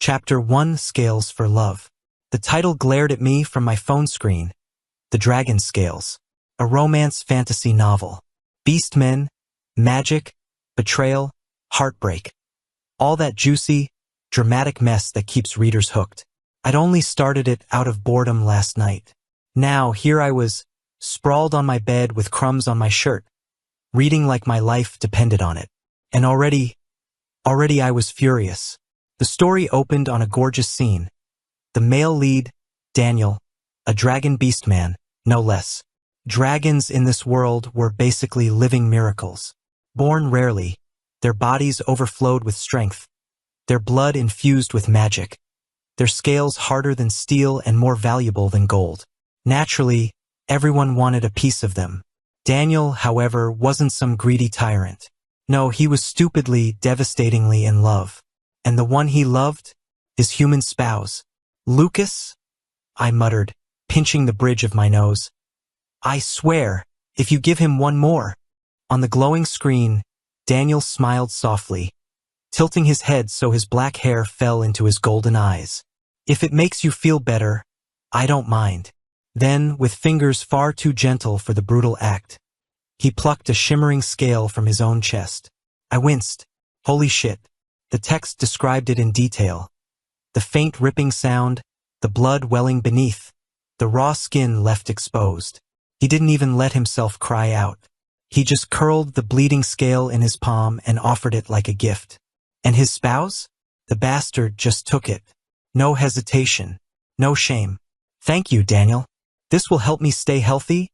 Chapter 1: Scales for Love. The title glared at me from my phone screen. The Dragon Scales. A romance fantasy novel. Beastmen, magic, betrayal, heartbreak. All that juicy, dramatic mess that keeps readers hooked. I'd only started it out of boredom last night. Now, here I was, sprawled on my bed with crumbs on my shirt, reading like my life depended on it. And already I was furious. The story opened on a gorgeous scene. The male lead, Daniel, a dragon beastman, no less. Dragons in this world were basically living miracles. Born rarely, their bodies overflowed with strength, their blood infused with magic, their scales harder than steel and more valuable than gold. Naturally, everyone wanted a piece of them. Daniel, however, wasn't some greedy tyrant. No, he was stupidly, devastatingly in love. And the one he loved? His human spouse. Lucas? I muttered, pinching the bridge of my nose. I swear, if you give him one more. On the glowing screen, Daniel smiled softly, tilting his head so his black hair fell into his golden eyes. If it makes you feel better, I don't mind. Then, with fingers far too gentle for the brutal act, he plucked a shimmering scale from his own chest. I winced. Holy shit. The text described it in detail. The faint ripping sound, the blood welling beneath, the raw skin left exposed. He didn't even let himself cry out. He just curled the bleeding scale in his palm and offered it like a gift. And his spouse? The bastard just took it. No hesitation. No shame. Thank you, Daniel. This will help me stay healthy,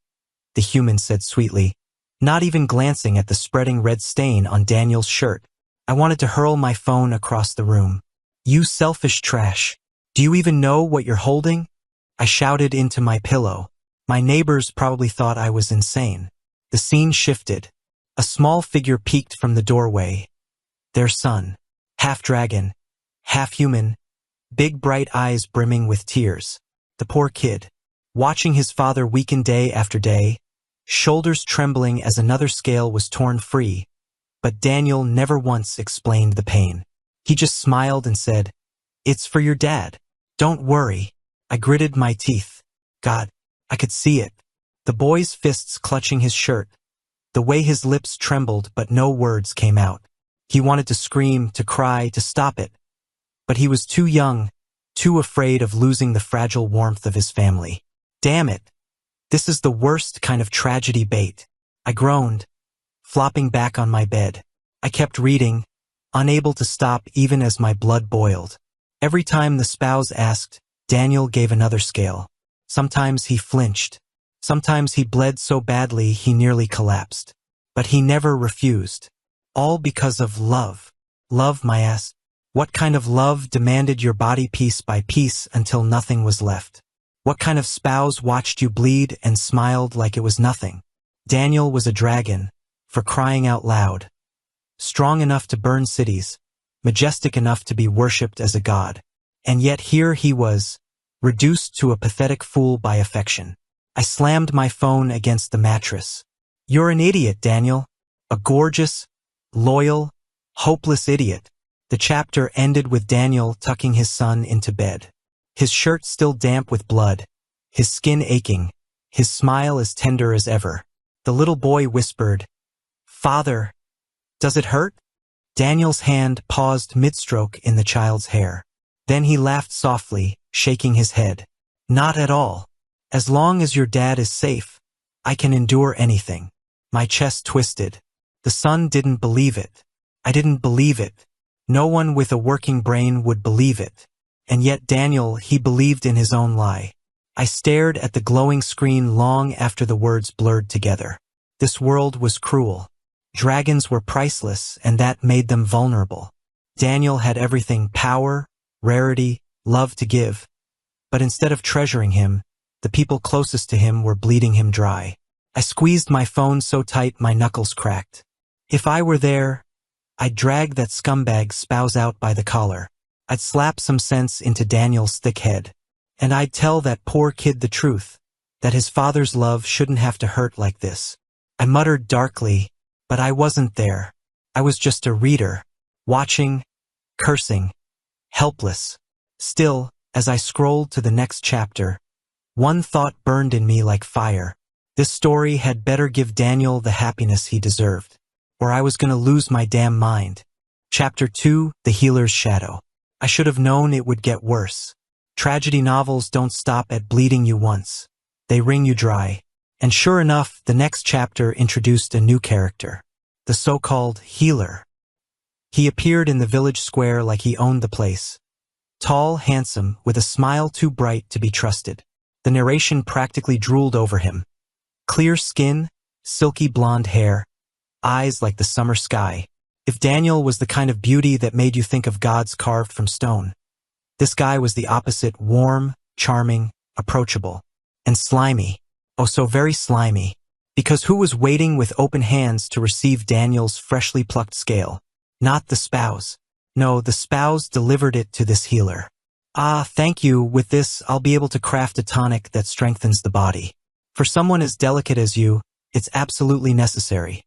the human said sweetly, not even glancing at the spreading red stain on Daniel's shirt. I wanted to hurl my phone across the room. You selfish trash. Do you even know what you're holding? I shouted into my pillow. My neighbors probably thought I was insane. The scene shifted. A small figure peeked from the doorway. Their son. Half dragon, half human, big bright eyes brimming with tears. The poor kid, watching his father weaken day after day, shoulders trembling as another scale was torn free. But Daniel never once explained the pain. He just smiled and said, "It's for your dad. Don't worry." I gritted my teeth. God, I could see it. The boy's fists clutching his shirt, the way his lips trembled but no words came out. He wanted to scream, to cry, to stop it. But he was too young, too afraid of losing the fragile warmth of his family. Damn it. This is the worst kind of tragedy bait. I groaned, flopping back on my bed. I kept reading, unable to stop even as my blood boiled. Every time the spouse asked, Daniel gave another scale. Sometimes he flinched. Sometimes he bled so badly he nearly collapsed. But he never refused. All because of love. Love, my ass. What kind of love demanded your body piece by piece until nothing was left? What kind of spouse watched you bleed and smiled like it was nothing? Daniel was a dragon, for crying out loud. Strong enough to burn cities, majestic enough to be worshipped as a god. And yet here he was, reduced to a pathetic fool by affection. I slammed my phone against the mattress. You're an idiot, Daniel. A gorgeous, loyal, hopeless idiot. The chapter ended with Daniel tucking his son into bed. His shirt still damp with blood, his skin aching, his smile as tender as ever. The little boy whispered, "Father, does it hurt?" Daniel's hand paused mid-stroke in the child's hair. Then he laughed softly, shaking his head. "Not at all. As long as your dad is safe, I can endure anything." My chest twisted. The son didn't believe it. I didn't believe it. No one with a working brain would believe it. And yet Daniel, he believed in his own lie. I stared at the glowing screen long after the words blurred together. This world was cruel. Dragons were priceless, and that made them vulnerable. Daniel had everything: power, rarity, love to give. But instead of treasuring him, the people closest to him were bleeding him dry. I squeezed my phone so tight my knuckles cracked. If I were there, I'd drag that scumbag spouse out by the collar. I'd slap some sense into Daniel's thick head. And I'd tell that poor kid the truth, that his father's love shouldn't have to hurt like this. I muttered darkly, but I wasn't there. I was just a reader, watching, cursing, helpless. Still, as I scrolled to the next chapter, one thought burned in me like fire. This story had better give Daniel the happiness he deserved, or I was gonna lose my damn mind. Chapter 2, The Healer's Shadow. I should have known it would get worse. Tragedy novels don't stop at bleeding you once. They wring you dry. And sure enough, the next chapter introduced a new character. The so-called healer. He appeared in the village square like he owned the place. Tall, handsome, with a smile too bright to be trusted. The narration practically drooled over him. Clear skin, silky blonde hair, eyes like the summer sky. If Daniel was the kind of beauty that made you think of gods carved from stone, this guy was the opposite: warm, charming, approachable, and slimy. Oh, so very slimy. Because who was waiting with open hands to receive Daniel's freshly plucked scale? Not the spouse. No, the spouse delivered it to this healer. Ah, thank you. With this, I'll be able to craft a tonic that strengthens the body. For someone as delicate as you, it's absolutely necessary.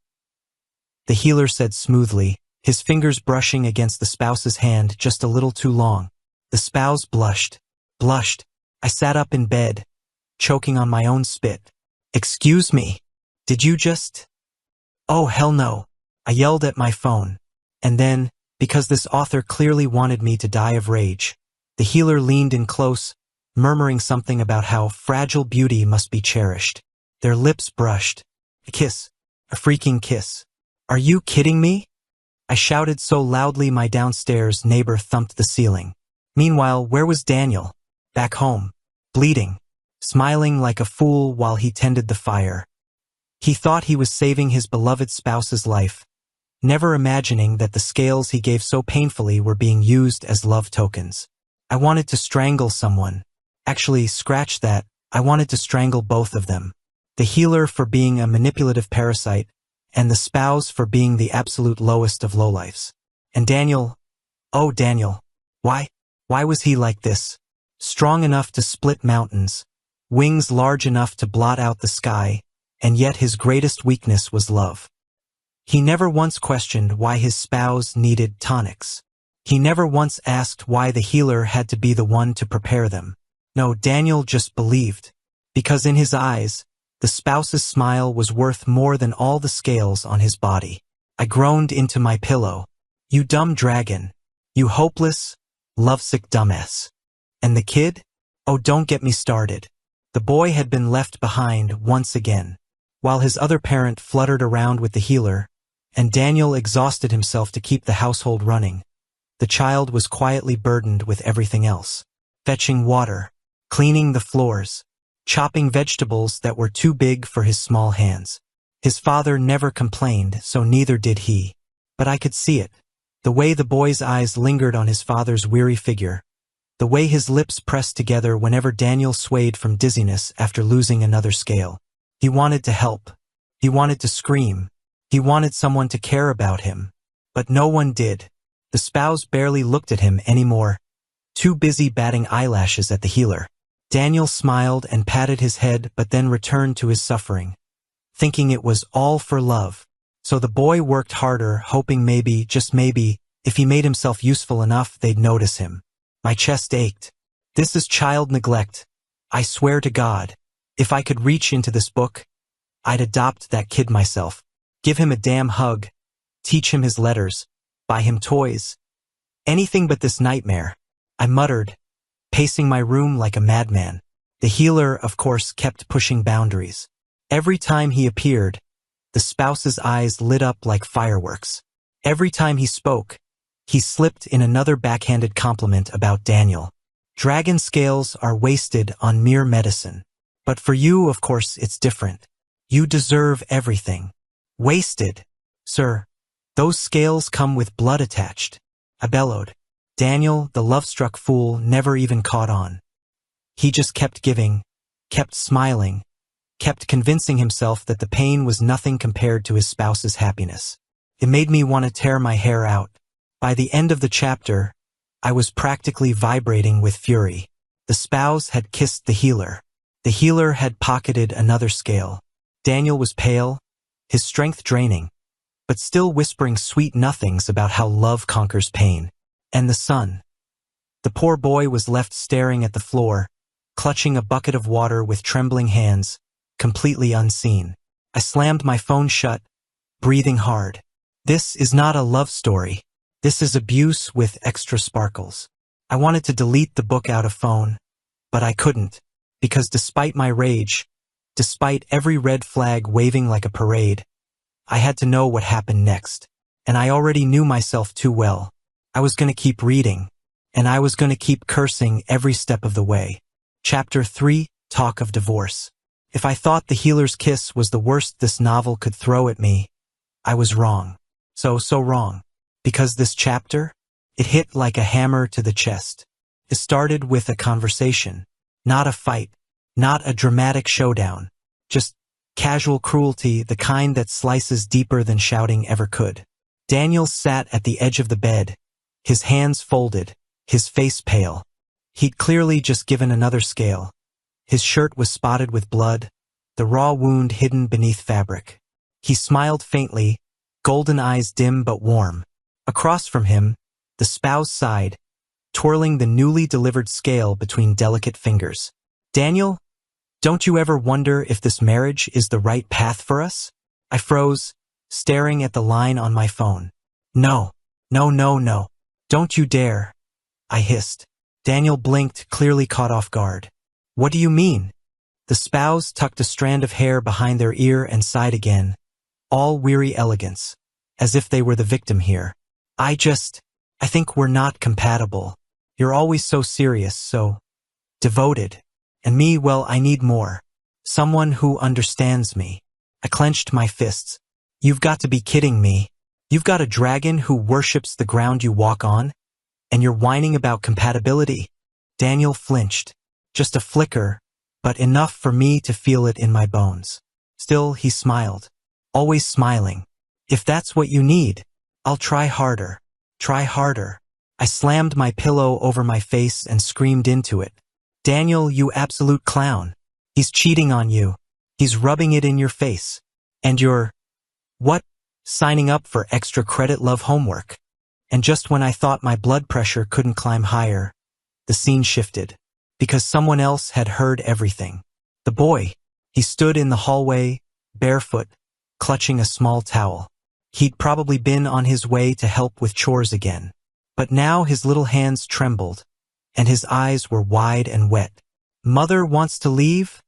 The healer said smoothly, his fingers brushing against the spouse's hand just a little too long. The spouse blushed. I sat up in bed, choking on my own spit. Excuse me, did you just… Oh, hell no. I yelled at my phone. And then, because this author clearly wanted me to die of rage, the healer leaned in close, murmuring something about how fragile beauty must be cherished. Their lips brushed. A kiss. A freaking kiss. Are you kidding me? I shouted so loudly my downstairs neighbor thumped the ceiling. Meanwhile, where was Daniel? Back home. Bleeding. Smiling like a fool while he tended the fire. He thought he was saving his beloved spouse's life, never imagining that the scales he gave so painfully were being used as love tokens. I wanted to strangle someone. Actually, scratch that, I wanted to strangle both of them. The healer for being a manipulative parasite, and the spouse for being the absolute lowest of lowlifes. And Daniel, oh Daniel, why was he like this? Strong enough to split mountains, wings large enough to blot out the sky, and yet his greatest weakness was love. He never once questioned why his spouse needed tonics. He never once asked why the healer had to be the one to prepare them. No, Daniel just believed. Because in his eyes, the spouse's smile was worth more than all the scales on his body. I groaned into my pillow. You dumb dragon. You hopeless, lovesick dumbass. And the kid? Oh, don't get me started. The boy had been left behind once again. While his other parent fluttered around with the healer, and Daniel exhausted himself to keep the household running, the child was quietly burdened with everything else. Fetching water, cleaning the floors, chopping vegetables that were too big for his small hands. His father never complained, so neither did he. But I could see it. The way the boy's eyes lingered on his father's weary figure. The way his lips pressed together whenever Daniel swayed from dizziness after losing another scale. He wanted to help. He wanted to scream. He wanted someone to care about him. But no one did. The spouse barely looked at him anymore, too busy batting eyelashes at the healer. Daniel smiled and patted his head but then returned to his suffering, thinking it was all for love. So the boy worked harder, hoping maybe, just maybe, if he made himself useful enough, they'd notice him. My chest ached. This is child neglect. I swear to God, if I could reach into this book, I'd adopt that kid myself. Give him a damn hug. Teach him his letters. Buy him toys. Anything but this nightmare. I muttered, pacing my room like a madman. The healer, of course, kept pushing boundaries. Every time he appeared, the spouse's eyes lit up like fireworks. Every time he spoke, he slipped in another backhanded compliment about Daniel. Dragon scales are wasted on mere medicine. But for you, of course, it's different. You deserve everything. Wasted? Sir, those scales come with blood attached. I bellowed. Daniel, the love-struck fool, never even caught on. He just kept giving, kept smiling, kept convincing himself that the pain was nothing compared to his spouse's happiness. It made me want to tear my hair out. By the end of the chapter, I was practically vibrating with fury. The spouse had kissed the healer. The healer had pocketed another scale. Daniel was pale, his strength draining, but still whispering sweet nothings about how love conquers pain. And the sun. The poor boy was left staring at the floor, clutching a bucket of water with trembling hands, completely unseen. I slammed my phone shut, breathing hard. This is not a love story. This is abuse with extra sparkles. I wanted to delete the book out of phone, but I couldn't, because despite my rage, despite every red flag waving like a parade, I had to know what happened next. And I already knew myself too well. I was going to keep reading, and I was going to keep cursing every step of the way. Chapter 3, Talk of Divorce. If I thought The Healer's Kiss was the worst this novel could throw at me, I was wrong. So wrong. Because this chapter, it hit like a hammer to the chest. It started with a conversation, not a fight, not a dramatic showdown, just casual cruelty, the kind that slices deeper than shouting ever could. Daniel sat at the edge of the bed, his hands folded, his face pale. He'd clearly just given another scale. His shirt was spotted with blood, the raw wound hidden beneath fabric. He smiled faintly, golden eyes dim but warm. Across from him, the spouse sighed, twirling the newly delivered scale between delicate fingers. Daniel, don't you ever wonder if this marriage is the right path for us? I froze, staring at the line on my phone. No. Don't you dare, I hissed. Daniel blinked, clearly caught off guard. What do you mean? The spouse tucked a strand of hair behind their ear and sighed again, all weary elegance, as if they were the victim here. I think we're not compatible. You're always so serious, so devoted. And me, well, I need more. Someone who understands me. I clenched my fists. You've got to be kidding me. You've got a dragon who worships the ground you walk on, and you're whining about compatibility. Daniel flinched. Just a flicker, but enough for me to feel it in my bones. Still, he smiled. Always smiling. If that's what you need, I'll try harder. Try harder. I slammed my pillow over my face and screamed into it. Daniel, you absolute clown. He's cheating on you. He's rubbing it in your face. And you're, what? Signing up for extra credit love homework. And just when I thought my blood pressure couldn't climb higher, the scene shifted. Because someone else had heard everything. The boy. He stood in the hallway, barefoot, clutching a small towel. He'd probably been on his way to help with chores again. But now his little hands trembled, and his eyes were wide and wet. Mother wants to leave?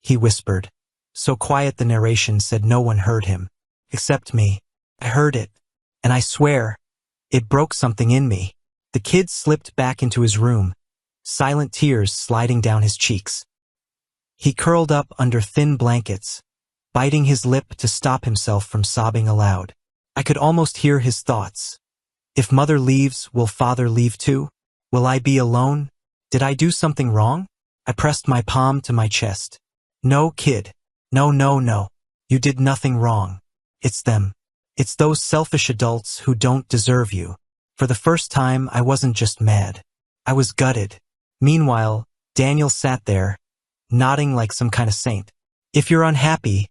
He whispered, so quiet the narration said no one heard him. Except me. I heard it, and I swear, it broke something in me. The kid slipped back into his room, silent tears sliding down his cheeks. He curled up under thin blankets, biting his lip to stop himself from sobbing aloud. I could almost hear his thoughts. If mother leaves, will father leave too? Will I be alone? Did I do something wrong? I pressed my palm to my chest. No, kid. No. You did nothing wrong. It's them. It's those selfish adults who don't deserve you. For the first time, I wasn't just mad. I was gutted. Meanwhile, Daniel sat there, nodding like some kind of saint. If you're unhappy,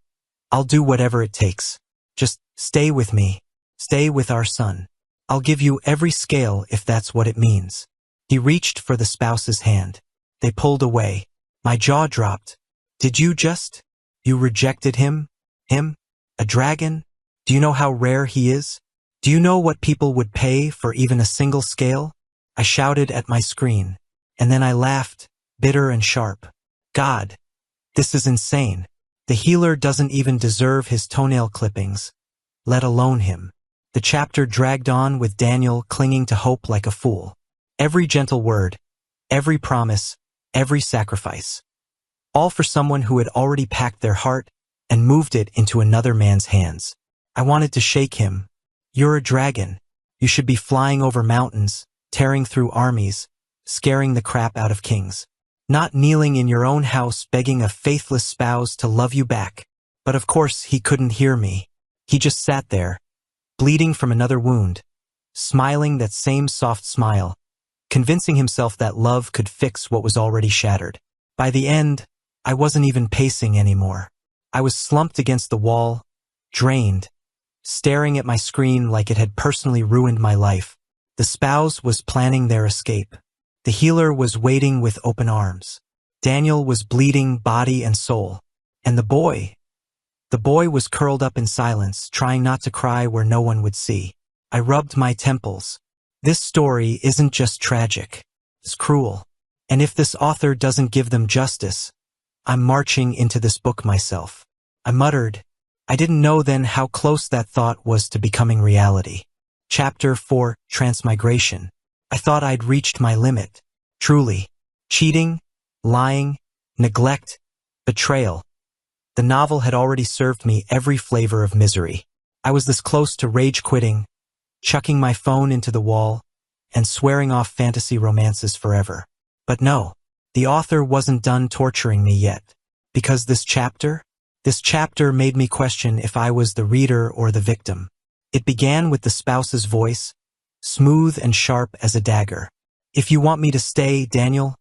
I'll do whatever it takes. Just stay with me. Stay with our son. I'll give you every scale if that's what it means. He reached for the spouse's hand. They pulled away. My jaw dropped. Did you rejected him? Him? A dragon? Do you know how rare he is? Do you know what people would pay for even a single scale? I shouted at my screen, and then I laughed, bitter and sharp. God, this is insane. The healer doesn't even deserve his toenail clippings, let alone him. The chapter dragged on with Daniel clinging to hope like a fool. Every gentle word, every promise, every sacrifice. All for someone who had already packed their heart and moved it into another man's hands. I wanted to shake him. You're a dragon. You should be flying over mountains, tearing through armies, scaring the crap out of kings. Not kneeling in your own house begging a faithless spouse to love you back. But of course he couldn't hear me. He just sat there, bleeding from another wound, smiling that same soft smile, convincing himself that love could fix what was already shattered. By the end, I wasn't even pacing anymore. I was slumped against the wall, drained, staring at my screen like it had personally ruined my life. The spouse was planning their escape. The healer was waiting with open arms. Daniel was bleeding body and soul. And the boy was curled up in silence, trying not to cry where no one would see. I rubbed my temples. This story isn't just tragic. It's cruel. And if this author doesn't give them justice, I'm marching into this book myself. I muttered. I didn't know then how close that thought was to becoming reality. Chapter 4, Transmigration. I thought I'd reached my limit. Truly. Cheating, lying, neglect, betrayal. The novel had already served me every flavor of misery. I was this close to rage quitting, chucking my phone into the wall, and swearing off fantasy romances forever. But no, the author wasn't done torturing me yet. Because this chapter made me question if I was the reader or the victim. It began with the spouse's voice, smooth and sharp as a dagger. If you want me to stay, Daniel,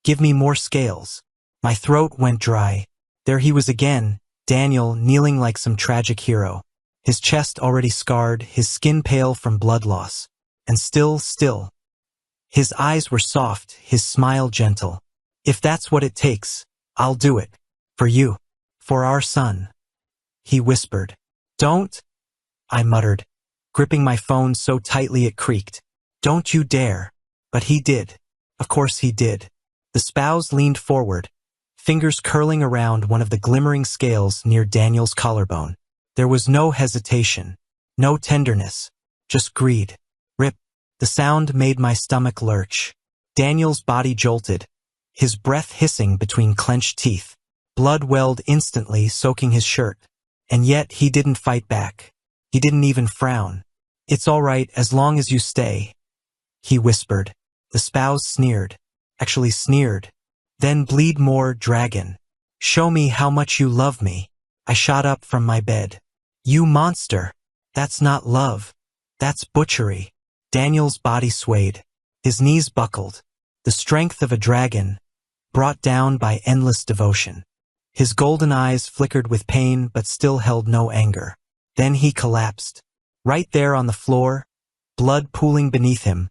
give me more scales. My throat went dry. There he was again, Daniel, kneeling like some tragic hero. His chest already scarred, his skin pale from blood loss. And still. His eyes were soft, his smile gentle. If that's what it takes, I'll do it. For you. For our son. He whispered. Don't, I muttered, gripping my phone so tightly it creaked. Don't you dare. But he did. Of course he did. The spouse leaned forward, fingers curling around one of the glimmering scales near Daniel's collarbone. There was no hesitation, no tenderness, just greed. Rip. The sound made my stomach lurch. Daniel's body jolted, his breath hissing between clenched teeth. Blood welled instantly, soaking his shirt. And yet he didn't fight back. He didn't even frown. It's all right as long as you stay, he whispered. The spouse sneered. Actually sneered. Then bleed more, dragon. Show me how much you love me. I shot up from my bed. You monster. That's not love. That's butchery. Daniel's body swayed. His knees buckled. The strength of a dragon, brought down by endless devotion. His golden eyes flickered with pain but still held no anger. Then he collapsed. Right there on the floor, blood pooling beneath him,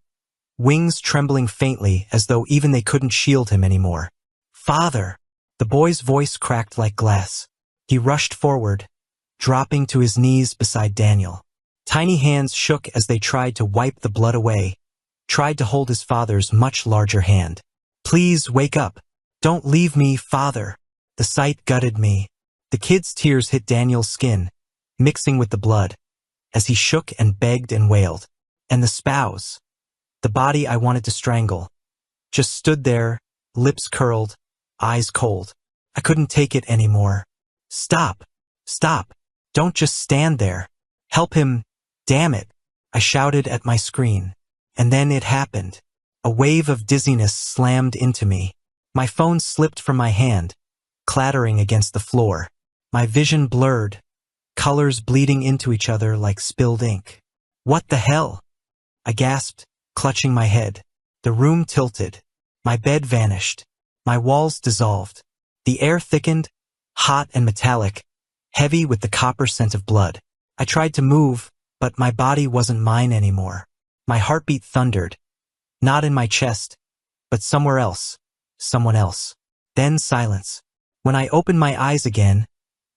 wings trembling faintly as though even they couldn't shield him anymore. Father! The boy's voice cracked like glass. He rushed forward, dropping to his knees beside Daniel. Tiny hands shook as they tried to wipe the blood away, tried to hold his father's much larger hand. Please wake up. Don't leave me, Father. The sight gutted me. The kid's tears hit Daniel's skin, mixing with the blood, as he shook and begged and wailed. And the spouse, the body I wanted to strangle, just stood there, lips curled, eyes cold. I couldn't take it anymore. Stop. Stop. Don't just stand there. Help him. Damn it. I shouted at my screen. And then it happened. A wave of dizziness slammed into me. My phone slipped from my hand, clattering against the floor. My vision blurred, colors bleeding into each other like spilled ink. What the hell? I gasped, clutching my head. The room tilted. My bed vanished. My walls dissolved. The air thickened, hot and metallic, heavy with the copper scent of blood. I tried to move, but my body wasn't mine anymore. My heartbeat thundered. Not in my chest, but somewhere else. Someone else. Then silence. When I opened my eyes again,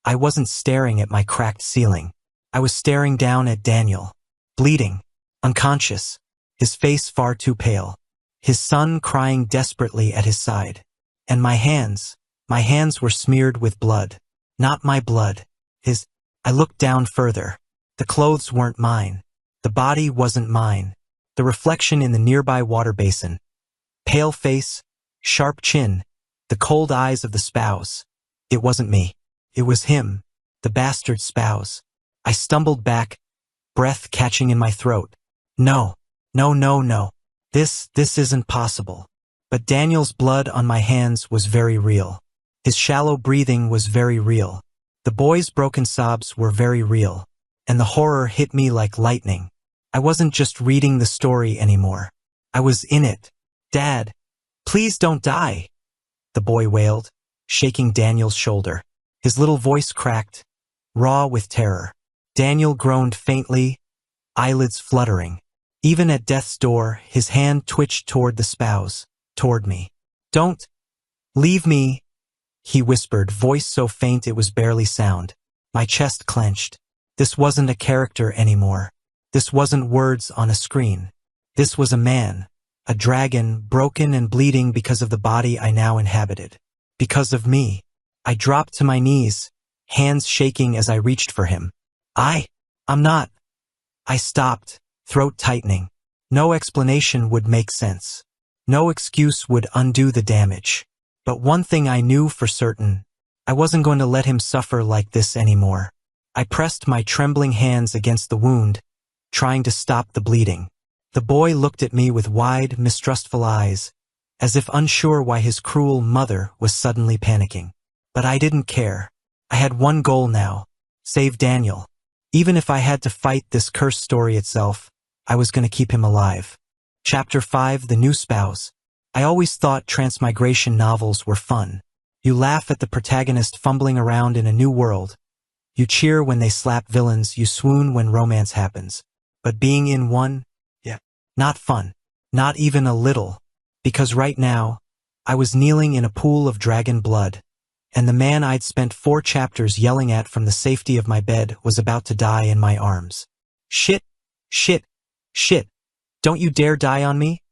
I wasn't staring at my cracked ceiling. I was staring down at Daniel, bleeding, unconscious, his face far too pale, his son crying desperately at his side. And my hands were smeared with blood. Not my blood, his. I looked down further. The clothes weren't mine. The body wasn't mine. The reflection in the nearby water basin. Pale face, sharp chin, the cold eyes of the spouse. It wasn't me. It was him, the bastard spouse. I stumbled back, breath catching in my throat. No. This isn't possible. But Daniel's blood on my hands was very real. His shallow breathing was very real. The boy's broken sobs were very real. And the horror hit me like lightning. I wasn't just reading the story anymore. I was in it. Dad, please don't die, the boy wailed, shaking Daniel's shoulder. His little voice cracked, raw with terror. Daniel groaned faintly, eyelids fluttering. Even at death's door, his hand twitched toward the spouse, toward me. "Don't leave me," he whispered, voice so faint it was barely sound. My chest clenched. This wasn't a character anymore. This wasn't words on a screen. This was a man, a dragon, broken and bleeding because of the body I now inhabited. Because of me. I dropped to my knees, hands shaking as I reached for him. I'm not. I stopped, throat tightening. No explanation would make sense. No excuse would undo the damage. But one thing I knew for certain, I wasn't going to let him suffer like this anymore. I pressed my trembling hands against the wound, trying to stop the bleeding. The boy looked at me with wide, mistrustful eyes, as if unsure why his cruel mother was suddenly panicking. But I didn't care. I had one goal now: save Daniel. Even if I had to fight this cursed story itself, I was going to keep him alive. Chapter 5: The New Spouse. I always thought transmigration novels were fun. You laugh at the protagonist fumbling around in a new world. You cheer when they slap villains, you swoon when romance happens. But being in one? Not fun. Not even a little. Because right now, I was kneeling in a pool of dragon blood, and the man I'd spent 4 chapters yelling at from the safety of my bed was about to die in my arms. "Shit! Shit! Shit! Don't you dare die on me!"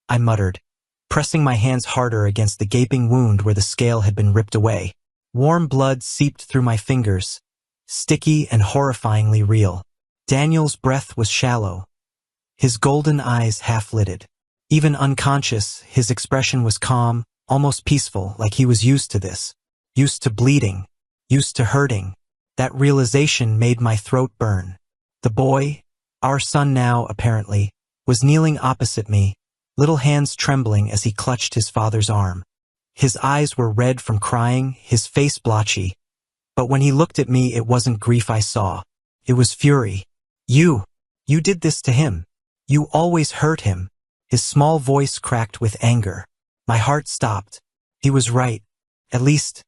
I muttered, pressing my hands harder against the gaping wound where the scale had been ripped away. Warm blood seeped through my fingers, sticky and horrifyingly real. Daniel's breath was shallow, his golden eyes half-lidded. Even unconscious, his expression was calm, almost peaceful, like he was used to this. Used to bleeding. Used to hurting. That realization made my throat burn. The boy, our son now, apparently, was kneeling opposite me, little hands trembling as he clutched his father's arm. His eyes were red from crying, his face blotchy. But when he looked at me, it wasn't grief I saw. It was fury. You did this to him. You always hurt him." His small voice cracked with anger. My heart stopped. He was right. At least,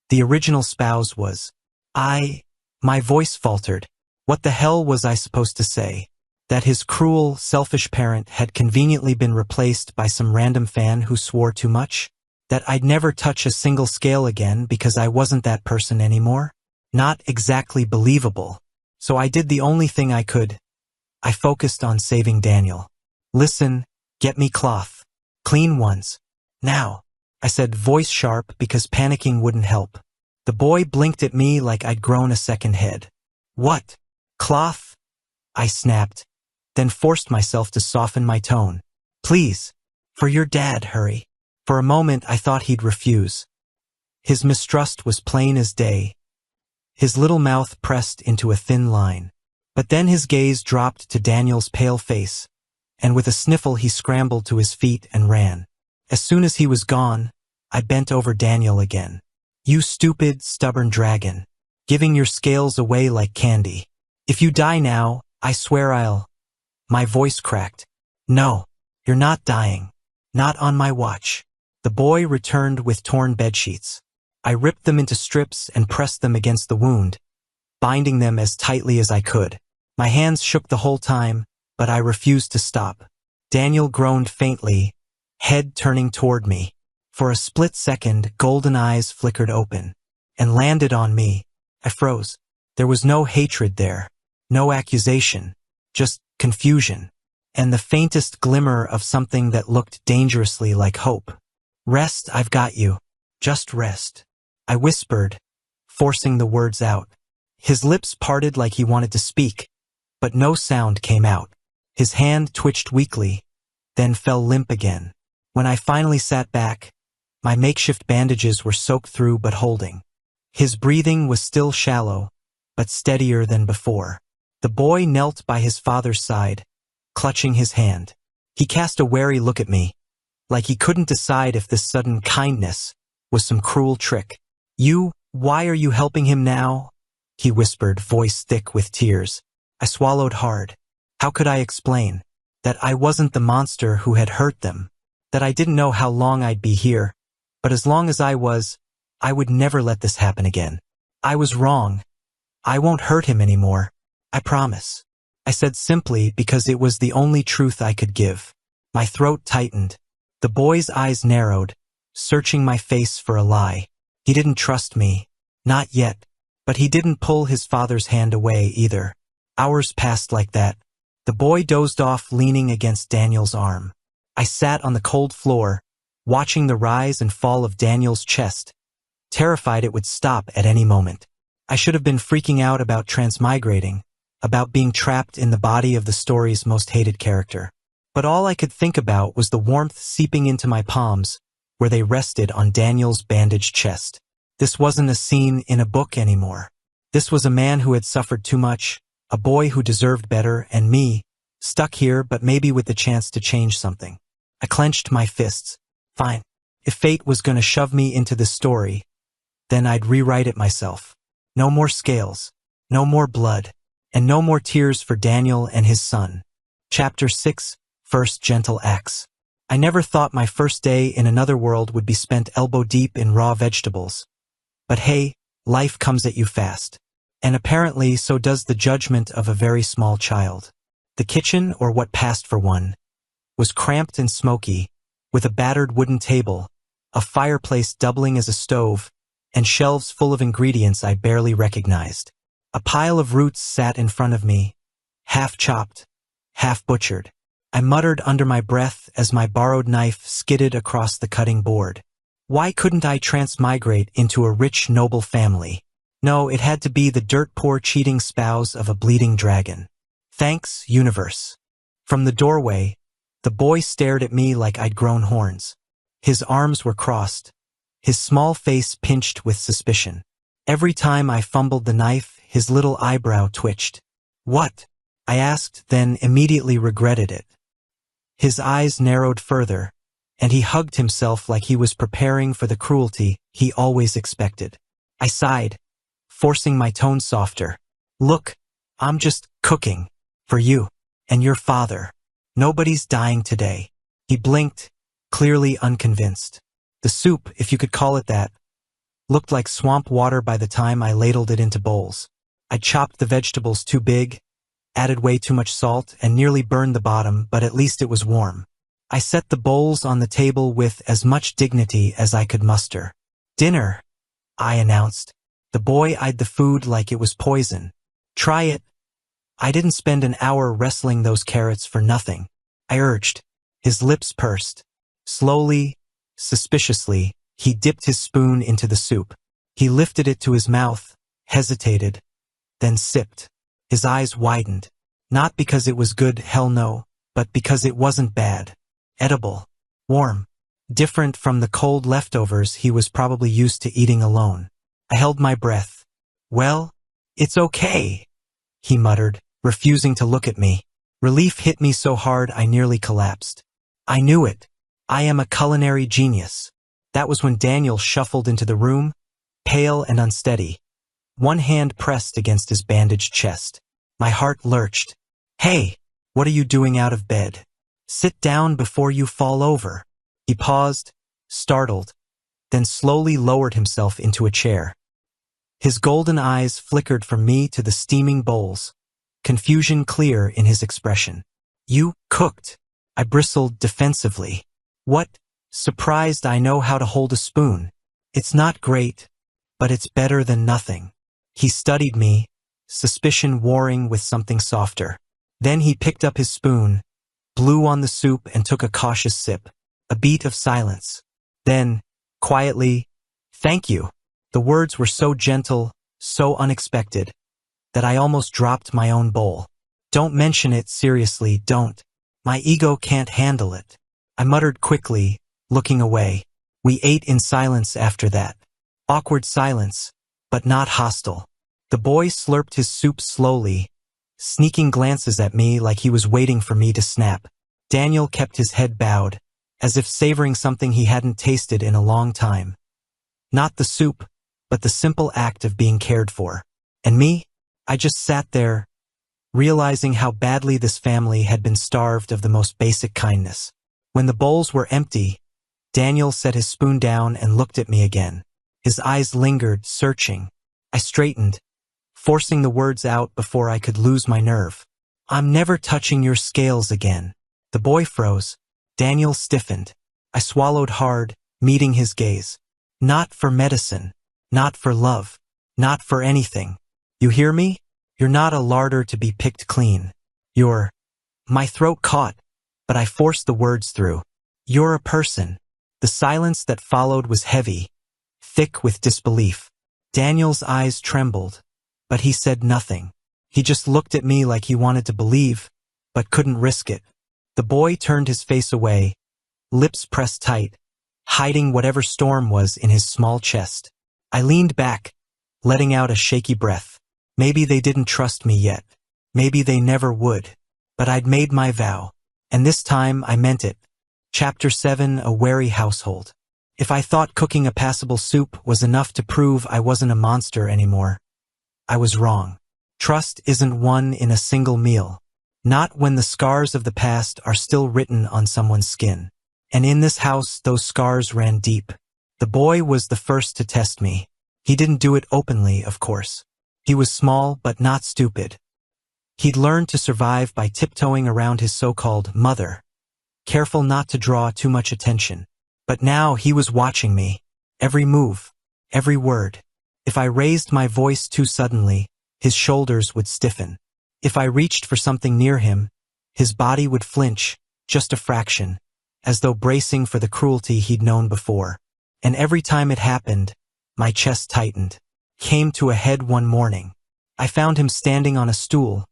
the original spouse was. My voice faltered. What the hell was I supposed to say? That his cruel, selfish parent had conveniently been replaced by some random fan who swore too much? That I'd never touch a single scale again because I wasn't that person anymore? Not exactly believable. So I did the only thing I could. I focused on saving Daniel. "Listen, get me cloth. Clean ones. Now," I said, voice sharp because panicking wouldn't help. The boy blinked at me like I'd grown a second head. "What? Cloth?" I snapped, then forced myself to soften my tone. "Please. For your dad, hurry." For a moment I thought he'd refuse. His mistrust was plain as day. His little mouth pressed into a thin line. But then his gaze dropped to Daniel's pale face, and with a sniffle he scrambled to his feet and ran. As soon as he was gone, I bent over Daniel again. "You stupid, stubborn dragon. Giving your scales away like candy. If you die now, I swear I'll—" My voice cracked. "No, you're not dying. Not on my watch." The boy returned with torn bedsheets. I ripped them into strips and pressed them against the wound, binding them as tightly as I could. My hands shook the whole time, but I refused to stop. Daniel groaned faintly, head turning toward me. For a split second, golden eyes flickered open and landed on me. I froze. There was no hatred there, no accusation, just confusion, and the faintest glimmer of something that looked dangerously like hope. "Rest, I've got you. Just rest," I whispered, forcing the words out. His lips parted like he wanted to speak, but no sound came out. His hand twitched weakly, then fell limp again. When I finally sat back, my makeshift bandages were soaked through but holding. His breathing was still shallow, but steadier than before. The boy knelt by his father's side, clutching his hand. He cast a wary look at me, like he couldn't decide if this sudden kindness was some cruel trick. Why are you helping him now?" he whispered, voice thick with tears. I swallowed hard. How could I explain? That I wasn't the monster who had hurt them. That I didn't know how long I'd be here. But as long as I would never let this happen again. I was wrong. I won't hurt him anymore. I promise. I said simply because it was the only truth I could give. My throat tightened. The boy's eyes narrowed, searching my face for a lie. He didn't trust me. Not yet. But he didn't pull his father's hand away either. Hours passed like that. The boy dozed off, leaning against Daniel's arm. I sat on the cold floor, watching the rise and fall of Daniel's chest, terrified it would stop at any moment. I should have been freaking out about transmigrating, about being trapped in the body of the story's most hated character. But all I could think about was the warmth seeping into my palms, where they rested on Daniel's bandaged chest. This wasn't a scene in a book anymore. This was a man who had suffered too much, a boy who deserved better, and me, stuck here but maybe with the chance to change something. I clenched my fists. Fine. If fate was going to shove me into this story, then I'd rewrite it myself. No more scales, no more blood, and no more tears for Daniel and his son. Chapter 6, First Gentle Acts. I never thought my first day in another world would be spent elbow deep in raw vegetables. But hey, life comes at you fast. And apparently so does the judgment of a very small child. The kitchen, or what passed for one, was cramped and smoky, with a battered wooden table, a fireplace doubling as a stove, and shelves full of ingredients I barely recognized. A pile of roots sat in front of me, half chopped, half butchered. I muttered under my breath as my borrowed knife skidded across the cutting board. Why couldn't I transmigrate into a rich, noble family? No, it had to be the dirt-poor cheating spouse of a bleeding dragon. Thanks, universe. From the doorway, the boy stared at me like I'd grown horns. His arms were crossed, his small face pinched with suspicion. Every time I fumbled the knife, his little eyebrow twitched. What? I asked, then immediately regretted it. His eyes narrowed further, and he hugged himself like he was preparing for the cruelty he always expected. I sighed, forcing my tone softer. Look, I'm just cooking. For you. And your father. Nobody's dying today. He blinked, clearly unconvinced. The soup, if you could call it that, looked like swamp water by the time I ladled it into bowls. I chopped the vegetables too big, added way too much salt, and nearly burned the bottom, but at least it was warm. I set the bowls on the table with as much dignity as I could muster. Dinner, I announced. The boy eyed the food like it was poison. Try it. I didn't spend an hour wrestling those carrots for nothing. I urged. His lips pursed. Slowly, suspiciously, he dipped his spoon into the soup. He lifted it to his mouth, hesitated, then sipped. His eyes widened. Not because it was good, hell no, but because it wasn't bad. Edible. Warm. Different from the cold leftovers he was probably used to eating alone. I held my breath. Well, it's okay, he muttered, refusing to look at me. Relief hit me so hard I nearly collapsed. I knew it. I am a culinary genius. That was when Daniel shuffled into the room, pale and unsteady, one hand pressed against his bandaged chest. My heart lurched. Hey, what are you doing out of bed? Sit down before you fall over. He paused, startled, then slowly lowered himself into a chair. His golden eyes flickered from me to the steaming bowls, confusion clear in his expression. You cooked. I bristled defensively. What? Surprised I know how to hold a spoon. It's not great, but it's better than nothing. He studied me, suspicion warring with something softer. Then he picked up his spoon, blew on the soup and took a cautious sip. A beat of silence. Then, quietly, thank you. The words were so gentle, so unexpected, that I almost dropped my own bowl. Don't mention it, seriously, don't. My ego can't handle it. I muttered quickly, looking away. We ate in silence after that. Awkward silence, but not hostile. The boy slurped his soup slowly, sneaking glances at me like he was waiting for me to snap. Daniel kept his head bowed, as if savoring something he hadn't tasted in a long time. Not the soup, but the simple act of being cared for. And me? I just sat there, realizing how badly this family had been starved of the most basic kindness. When the bowls were empty, Daniel set his spoon down and looked at me again. His eyes lingered, searching. I straightened, forcing the words out before I could lose my nerve. I'm never touching your scales again. The boy froze. Daniel stiffened. I swallowed hard, meeting his gaze. Not for medicine. Not for love. Not for anything. You hear me? You're not a larder to be picked clean. You're... My throat caught, but I forced the words through. You're a person. The silence that followed was heavy, thick with disbelief. Daniel's eyes trembled, but he said nothing. He just looked at me like he wanted to believe, but couldn't risk it. The boy turned his face away, lips pressed tight, hiding whatever storm was in his small chest. I leaned back, letting out a shaky breath. Maybe they didn't trust me yet. Maybe they never would. But I'd made my vow, and this time I meant it. Chapter 7: A Wary Household. If I thought cooking a passable soup was enough to prove I wasn't a monster anymore, I was wrong. Trust isn't won in a single meal. Not when the scars of the past are still written on someone's skin. And in this house, those scars ran deep. The boy was the first to test me. He didn't do it openly, of course. He was small, but not stupid. He'd learned to survive by tiptoeing around his so-called mother, careful not to draw too much attention. But now he was watching me. Every move, every word. If I raised my voice too suddenly, his shoulders would stiffen. If I reached for something near him, his body would flinch, just a fraction, as though bracing for the cruelty he'd known before. And every time it happened, my chest tightened. Came to a head one morning. I found him standing on a stool,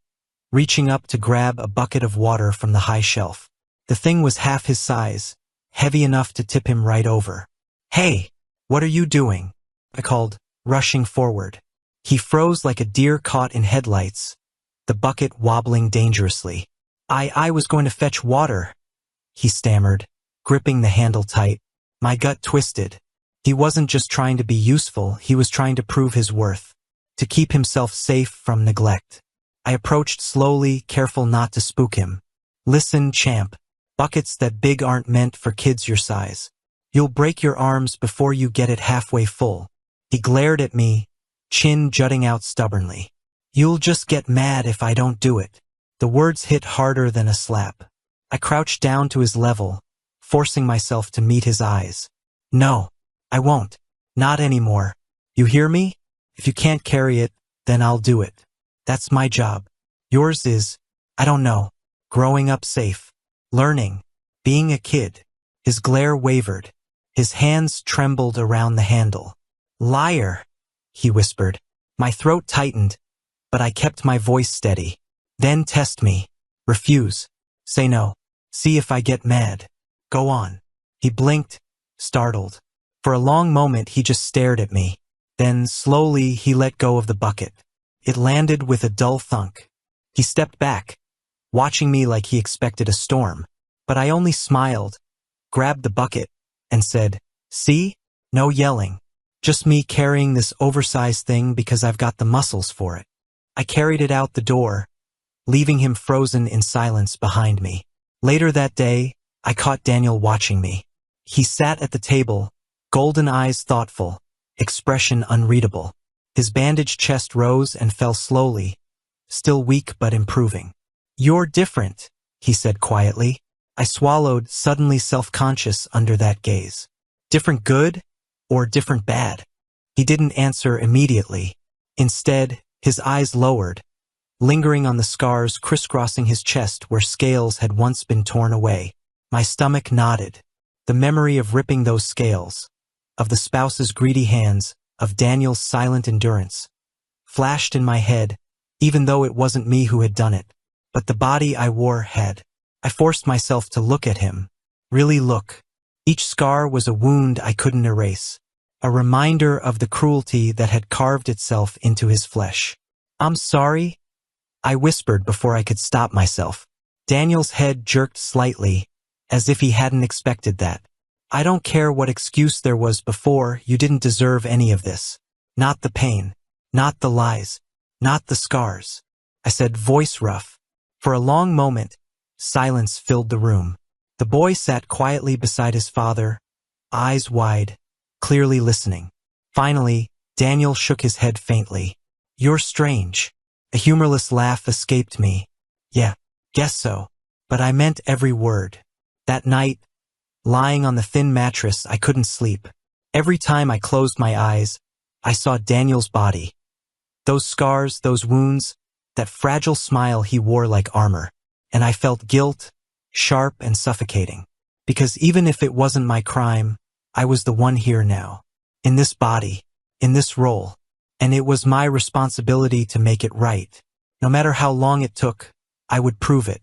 reaching up to grab a bucket of water from the high shelf. The thing was half his size, heavy enough to tip him right over. "Hey, what are you doing?" I called, rushing forward. He froze like a deer caught in headlights, the bucket wobbling dangerously. I was going to fetch water," he stammered, gripping the handle tight. My gut twisted. He wasn't just trying to be useful, he was trying to prove his worth, to keep himself safe from neglect. I approached slowly, careful not to spook him. "Listen, champ. Buckets that big aren't meant for kids your size. You'll break your arms before you get it halfway full." He glared at me, chin jutting out stubbornly. "You'll just get mad if I don't do it." The words hit harder than a slap. I crouched down to his level, forcing myself to meet his eyes. "No, I won't. Not anymore. You hear me? If you can't carry it, then I'll do it. That's my job. Yours is, I don't know, growing up safe, learning, being a kid." His glare wavered. His hands trembled around the handle. "Liar," he whispered. My throat tightened, but I kept my voice steady. "Then test me. Refuse. Say no. See if I get mad. Go on." He blinked, startled. For a long moment he just stared at me. Then slowly he let go of the bucket. It landed with a dull thunk. He stepped back, watching me like he expected a storm. But I only smiled, grabbed the bucket, and said, "See? No yelling. Just me carrying this oversized thing because I've got the muscles for it." I carried it out the door, leaving him frozen in silence behind me. Later that day, I caught Daniel watching me. He sat at the table, golden eyes thoughtful, expression unreadable. His bandaged chest rose and fell slowly, still weak but improving. "You're different," he said quietly. I swallowed, suddenly self-conscious under that gaze. Different good or different bad? He didn't answer immediately. Instead, his eyes lowered, lingering on the scars crisscrossing his chest where scales had once been torn away. My stomach nodded. The memory of ripping those scales, of the spouse's greedy hands, of Daniel's silent endurance, flashed in my head, even though it wasn't me who had done it. But the body I wore had. I forced myself to look at him. Really look. Each scar was a wound I couldn't erase, a reminder of the cruelty that had carved itself into his flesh. "I'm sorry," I whispered before I could stop myself. Daniel's head jerked slightly, as if he hadn't expected that. "I don't care what excuse there was before, you didn't deserve any of this. Not the pain, not the lies, not the scars," I said, voice rough. For a long moment, silence filled the room. The boy sat quietly beside his father, eyes wide, clearly listening. Finally, Daniel shook his head faintly. "You're strange." A humorless laugh escaped me. Yeah, guess so. But I meant every word. That night, lying on the thin mattress, I couldn't sleep. Every time I closed my eyes, I saw Daniel's body. Those scars, those wounds, that fragile smile he wore like armor. And I felt guilt, sharp and suffocating. Because even if it wasn't my crime, I was the one here now. In this body, in this role. And it was my responsibility to make it right. No matter how long it took, I would prove it.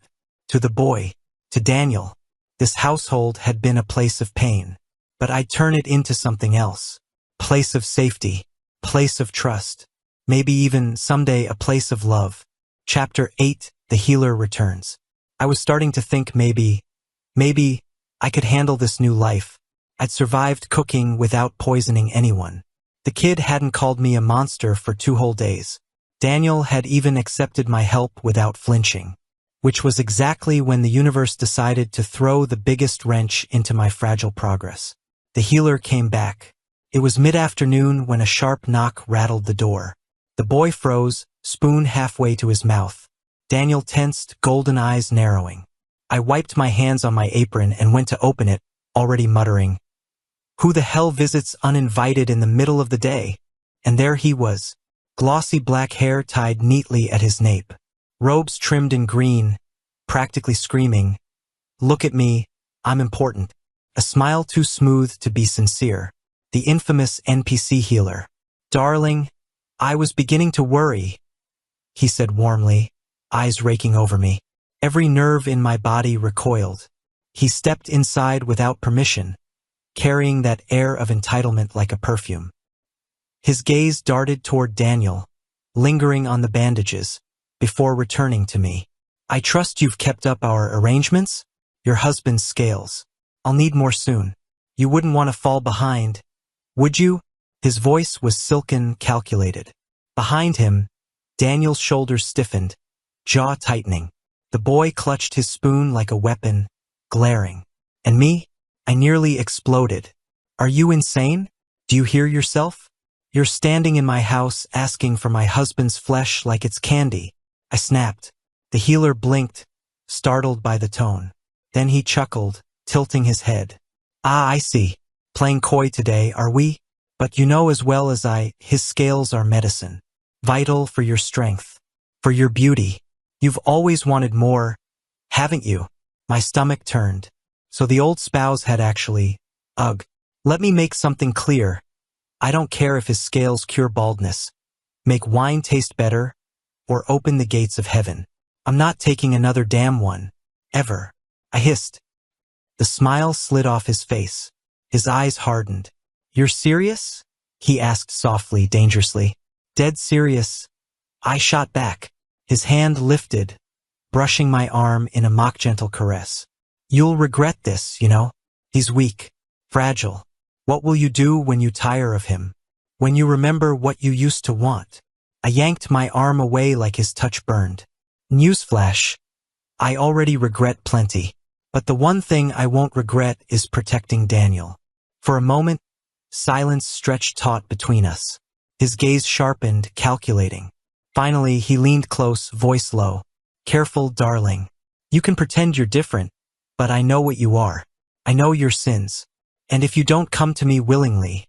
To the boy, to Daniel. This household had been a place of pain. But I'd turn it into something else. Place of safety. Place of trust. Maybe even, someday, a place of love. Chapter 8, The Healer Returns. I was starting to think maybe I could handle this new life. I'd survived cooking without poisoning anyone. The kid hadn't called me a monster for 2 whole days. Daniel had even accepted my help without flinching. Which was exactly when the universe decided to throw the biggest wrench into my fragile progress. The healer came back. It was mid-afternoon when a sharp knock rattled the door. The boy froze, spoon halfway to his mouth. Daniel tensed, golden eyes narrowing. I wiped my hands on my apron and went to open it, already muttering, "Who the hell visits uninvited in the middle of the day?" And there he was. Glossy black hair tied neatly at his nape. Robes trimmed in green, practically screaming, "Look at me, I'm important." A smile too smooth to be sincere. The infamous NPC healer. "Darling, I was beginning to worry," he said warmly, eyes raking over me. Every nerve in my body recoiled. He stepped inside without permission, carrying that air of entitlement like a perfume. His gaze darted toward Daniel, lingering on the bandages, before returning to me. "I trust you've kept up our arrangements? Your husband's scales. I'll need more soon. You wouldn't want to fall behind, would you?" His voice was silken, calculated. Behind him, Daniel's shoulders stiffened, jaw tightening. The boy clutched his spoon like a weapon, glaring. And me? I nearly exploded. "Are you insane? Do you hear yourself? You're standing in my house asking for my husband's flesh like it's candy." I snapped. The healer blinked, startled by the tone. Then he chuckled, tilting his head. "Ah, I see. Playing coy today, are we? But you know as well as I, his scales are medicine. Vital for your strength. For your beauty. You've always wanted more, haven't you?" My stomach turned. So the old spouse had actually... Ugh. Let me make something clear. I don't care if his scales cure baldness, make wine taste better, or open the gates of heaven. I'm not taking another damn one. Ever. I hissed. The smile slid off his face. His eyes hardened. "You're serious?" he asked softly, dangerously. "Dead serious." I shot back. His hand lifted, brushing my arm in a mock-gentle caress. "You'll regret this, you know. He's weak, fragile. What will you do when you tire of him? When you remember what you used to want?" I yanked my arm away like his touch burned. Newsflash. I already regret plenty. But the one thing I won't regret is protecting Daniel. For a moment, silence stretched taut between us. His gaze sharpened, calculating. Finally, he leaned close, voice low. "Careful, darling. You can pretend you're different, but I know what you are. I know your sins. And if you don't come to me willingly..."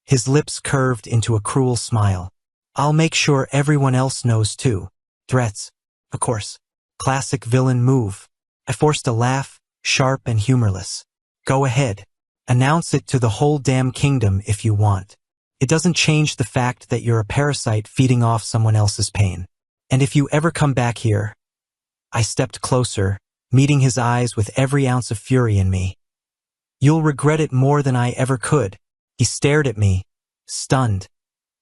His lips curved into a cruel smile. "I'll make sure everyone else knows too." Threats. Of course. Classic villain move. I forced a laugh, sharp and humorless. "Go ahead. Announce it to the whole damn kingdom if you want. It doesn't change the fact that you're a parasite feeding off someone else's pain. And if you ever come back here..." I stepped closer, meeting his eyes with every ounce of fury in me. "You'll regret it more than I ever could." He stared at me, stunned,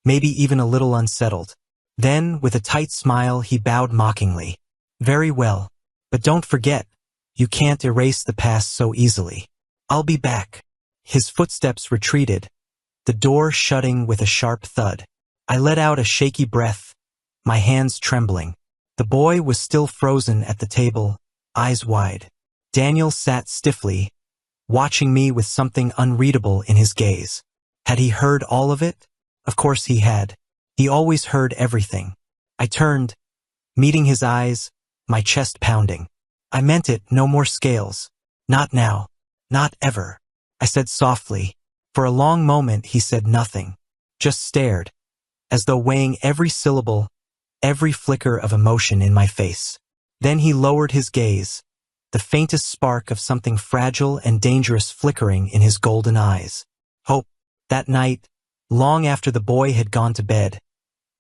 maybe even a little unsettled. Then, with a tight smile, he bowed mockingly. "Very well. But don't forget, you can't erase the past so easily. I'll be back." His footsteps retreated, the door shutting with a sharp thud. I let out a shaky breath, my hands trembling. The boy was still frozen at the table, eyes wide. Daniel sat stiffly, watching me with something unreadable in his gaze. Had he heard all of it? Of course he had. He always heard everything. I turned, meeting his eyes, my chest pounding. I meant it, no more scales. Not now. Not ever. I said softly. For a long moment he said nothing, just stared, as though weighing every syllable, every flicker of emotion in my face. Then he lowered his gaze, the faintest spark of something fragile and dangerous flickering in his golden eyes. Hope. That night, long after the boy had gone to bed,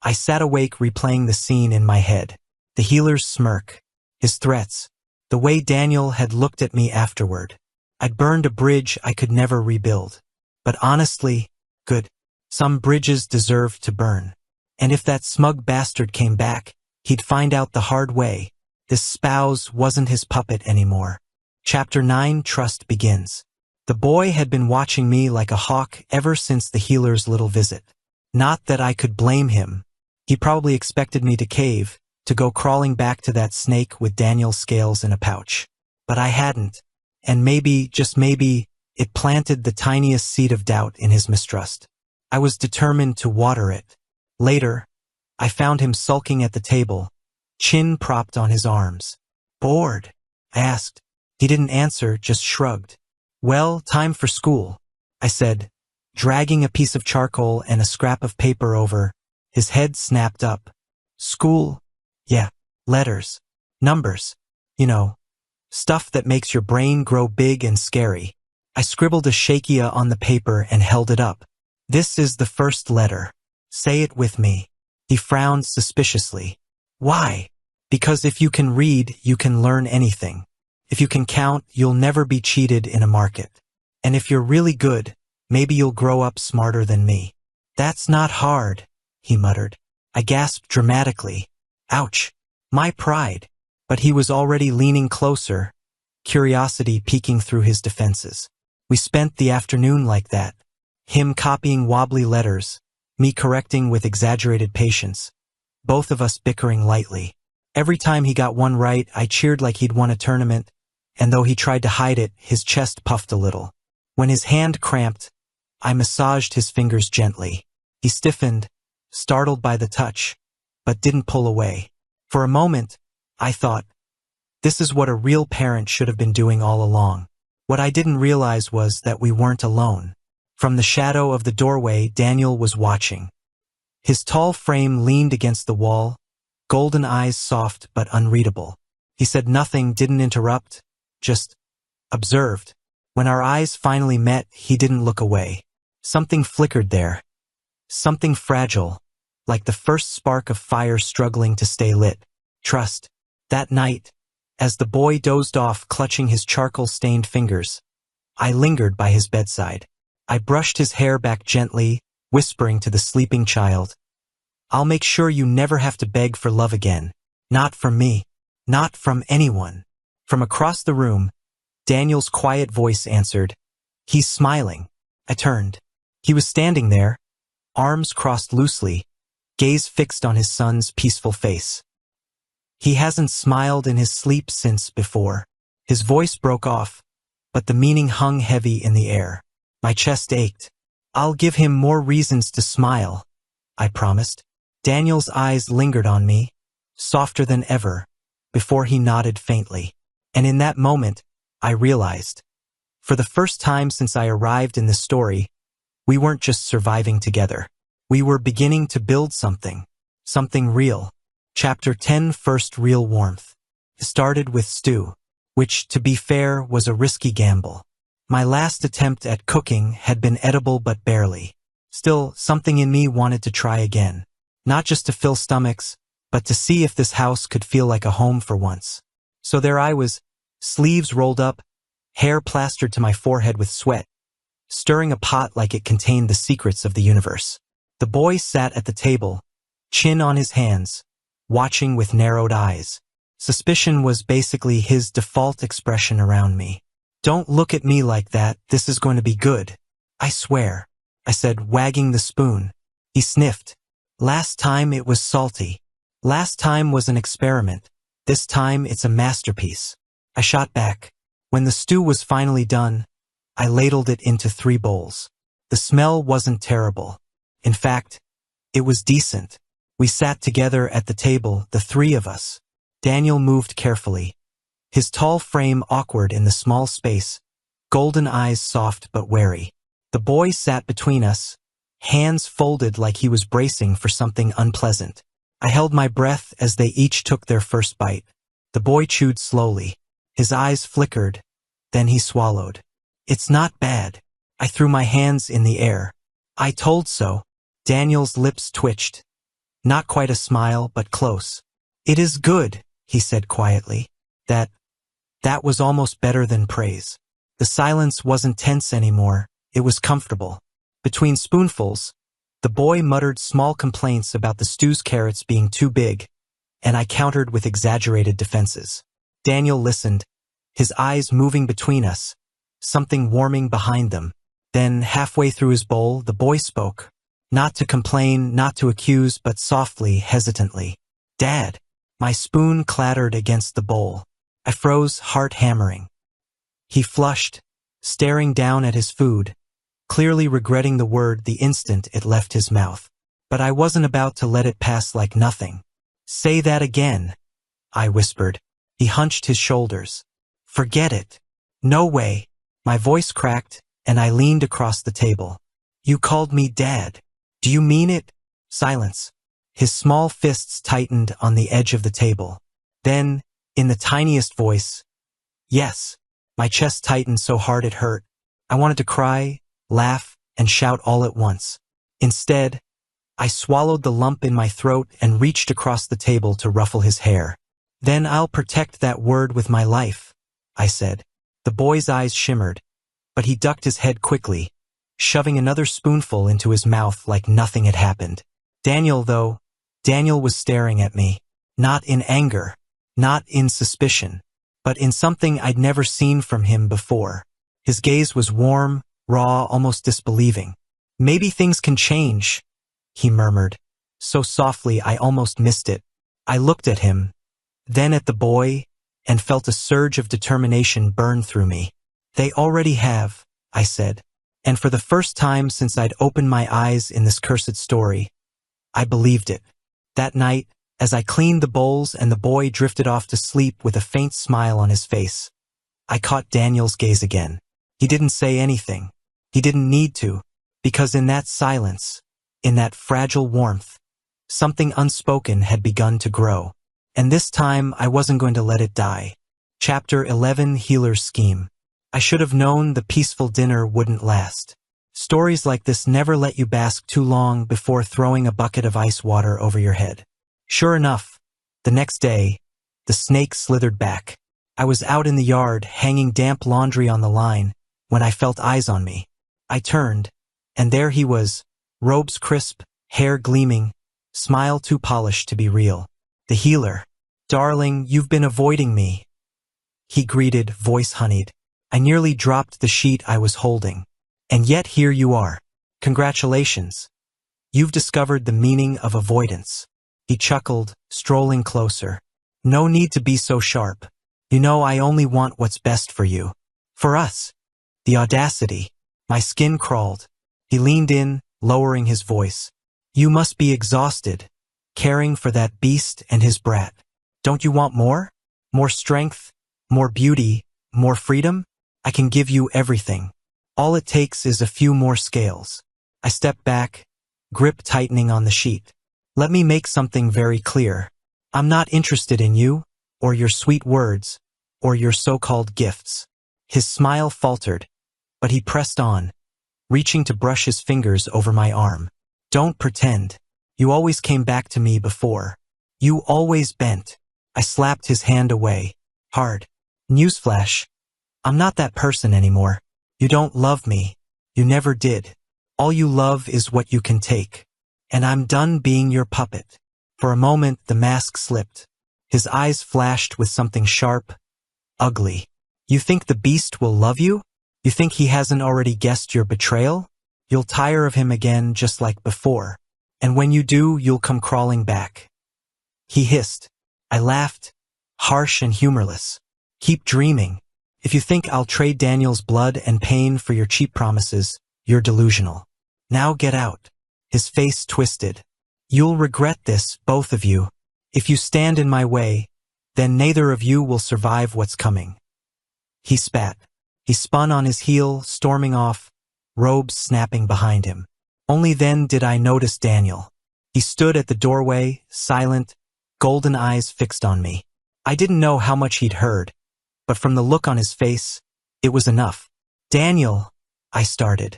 I sat awake replaying the scene in my head. The healer's smirk, his threats, the way Daniel had looked at me afterward. I'd burned a bridge I could never rebuild. But honestly, good. Some bridges deserved to burn. And if that smug bastard came back, he'd find out the hard way. This spouse wasn't his puppet anymore. Chapter 9, Trust begins. The boy had been watching me like a hawk ever since the healer's little visit. Not that I could blame him. He probably expected me to cave, to go crawling back to that snake with Daniel's scales in a pouch. But I hadn't. And maybe, just maybe, it planted the tiniest seed of doubt in his mistrust. I was determined to water it. Later, I found him sulking at the table, chin propped on his arms. Bored? I asked. He didn't answer, just shrugged. Well, time for school, I said, dragging a piece of charcoal and a scrap of paper over. His head snapped up. School? Yeah, letters, numbers, you know, stuff that makes your brain grow big and scary. I scribbled a shakia on the paper and held it up. This is the first letter. Say it with me. He frowned suspiciously. Why? Because if you can read, you can learn anything. If you can count, you'll never be cheated in a market. And if you're really good, maybe you'll grow up smarter than me. That's not hard, he muttered. I gasped dramatically. Ouch. My pride. But he was already leaning closer, curiosity peeking through his defenses. We spent the afternoon like that. Him copying wobbly letters, me correcting with exaggerated patience. Both of us bickering lightly. Every time he got one right, I cheered like he'd won a tournament, and though he tried to hide it, his chest puffed a little. When his hand cramped, I massaged his fingers gently. He stiffened, startled by the touch, but didn't pull away. For a moment, I thought, this is what a real parent should have been doing all along. What I didn't realize was that we weren't alone. From the shadow of the doorway, Daniel was watching. His tall frame leaned against the wall, golden eyes soft but unreadable. He said nothing, didn't interrupt, just observed. When our eyes finally met, he didn't look away. Something flickered there. Something fragile, like the first spark of fire struggling to stay lit. Trust. That night, as the boy dozed off clutching his charcoal-stained fingers, I lingered by his bedside. I brushed his hair back gently, whispering to the sleeping child, I'll make sure you never have to beg for love again. Not from me. Not from anyone. From across the room, Daniel's quiet voice answered, He's smiling. I turned. He was standing there, arms crossed loosely, gaze fixed on his son's peaceful face. He hasn't smiled in his sleep since before. His voice broke off, but the meaning hung heavy in the air. My chest ached. I'll give him more reasons to smile, I promised. Daniel's eyes lingered on me, softer than ever, before he nodded faintly. And in that moment, I realized, for the first time since I arrived in this story, we weren't just surviving together. We were beginning to build something real. Chapter 10, First Real Warmth. It started with stew, which, to be fair, was a risky gamble. My last attempt at cooking had been edible but barely. Still, something in me wanted to try again. Not just to fill stomachs, but to see if this house could feel like a home for once. So there I was, sleeves rolled up, hair plastered to my forehead with sweat, stirring a pot like it contained the secrets of the universe. The boy sat at the table, chin on his hands, watching with narrowed eyes. Suspicion was basically his default expression around me. Don't look at me like that, this is going to be good. I swear, I said, wagging the spoon. He sniffed. Last time it was salty. Last time was an experiment. This time it's a masterpiece. I shot back. When the stew was finally done, I ladled it into 3 bowls. The smell wasn't terrible. In fact, it was decent. We sat together at the table, the 3 of us. Daniel moved carefully, his tall frame awkward in the small space, golden eyes soft but wary. The boy sat between us, hands folded like he was bracing for something unpleasant. I held my breath as they each took their first bite. The boy chewed slowly. His eyes flickered, then he swallowed. It's not bad. I threw my hands in the air. I told so. Daniel's lips twitched. Not quite a smile, but close. It is good, he said quietly. That was almost better than praise. The silence wasn't tense anymore, it was comfortable. Between spoonfuls, the boy muttered small complaints about the stew's carrots being too big, and I countered with exaggerated defenses. Daniel listened, his eyes moving between us, something warming behind them. Then, halfway through his bowl, the boy spoke. Not to complain, not to accuse, but softly, hesitantly. Dad. My spoon clattered against the bowl. I froze, heart hammering. He flushed, staring down at his food, clearly regretting the word the instant it left his mouth. But I wasn't about to let it pass like nothing. Say that again, I whispered. He hunched his shoulders. Forget it. No way. My voice cracked, and I leaned across the table. You called me Dad. Do you mean it? Silence. His small fists tightened on the edge of the table. Then, in the tiniest voice, yes. My chest tightened so hard it hurt. I wanted to cry, laugh, and shout all at once. Instead, I swallowed the lump in my throat and reached across the table to ruffle his hair. Then I'll protect that word with my life, I said. The boy's eyes shimmered, but he ducked his head quickly, shoving another spoonful into his mouth like nothing had happened. Daniel was staring at me, not in anger, not in suspicion, but in something I'd never seen from him before. His gaze was warm, raw, almost disbelieving. Maybe things can change, he murmured, so softly I almost missed it. I looked at him, then at the boy, and felt a surge of determination burn through me. They already have, I said, and for the first time since I'd opened my eyes in this cursed story, I believed it. That night, as I cleaned the bowls and the boy drifted off to sleep with a faint smile on his face, I caught Daniel's gaze again. He didn't say anything. He didn't need to, because in that silence, in that fragile warmth, something unspoken had begun to grow. And this time, I wasn't going to let it die. Chapter 11, Healer's Scheme. I should have known the peaceful dinner wouldn't last. Stories like this never let you bask too long before throwing a bucket of ice water over your head. Sure enough, the next day, the snake slithered back. I was out in the yard, hanging damp laundry on the line, when I felt eyes on me. I turned, and there he was, robes crisp, hair gleaming, smile too polished to be real. The healer. Darling, you've been avoiding me, he greeted, voice honeyed. I nearly dropped the sheet I was holding. And yet here you are. Congratulations. You've discovered the meaning of avoidance. He chuckled, strolling closer. No need to be so sharp. You know I only want what's best for you. For us. The audacity. My skin crawled. He leaned in, lowering his voice. You must be exhausted, caring for that beast and his brat. Don't you want more? More strength, more beauty, more freedom? I can give you everything. All it takes is a few more scales. I stepped back, grip tightening on the sheet. Let me make something very clear. I'm not interested in you, or your sweet words, or your so-called gifts. His smile faltered, but he pressed on, reaching to brush his fingers over my arm. Don't pretend. You always came back to me before. You always bent. I slapped his hand away, hard. Newsflash. I'm not that person anymore. You don't love me. You never did. All you love is what you can take. And I'm done being your puppet. For a moment, the mask slipped. His eyes flashed with something sharp, ugly. You think the beast will love you? You think he hasn't already guessed your betrayal? You'll tire of him again just like before. And when you do, you'll come crawling back. He hissed. I laughed, harsh and humorless. Keep dreaming. If you think I'll trade Daniel's blood and pain for your cheap promises, you're delusional. Now get out. His face twisted. You'll regret this, both of you. If you stand in my way, Then neither of you will survive what's coming. He spat. He spun on his heel, storming off, robes snapping behind him. Only then did I notice Daniel. He stood at the doorway, silent, golden eyes fixed on me. I didn't know how much he'd heard, but from the look on his face, it was enough. Daniel, I started.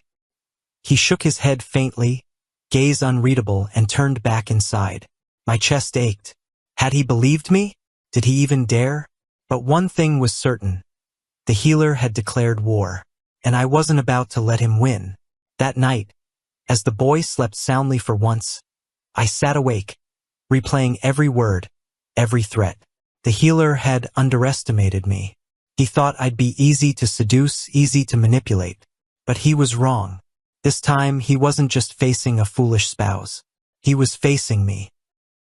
He shook his head faintly, gaze unreadable, and turned back inside. My chest ached. Had he believed me? Did he even dare? But one thing was certain. The healer had declared war, and I wasn't about to let him win. That night, as the boy slept soundly for once, I sat awake, replaying every word, every threat. The healer had underestimated me. He thought I'd be easy to seduce, easy to manipulate. But he was wrong. This time, he wasn't just facing a foolish spouse. He was facing me.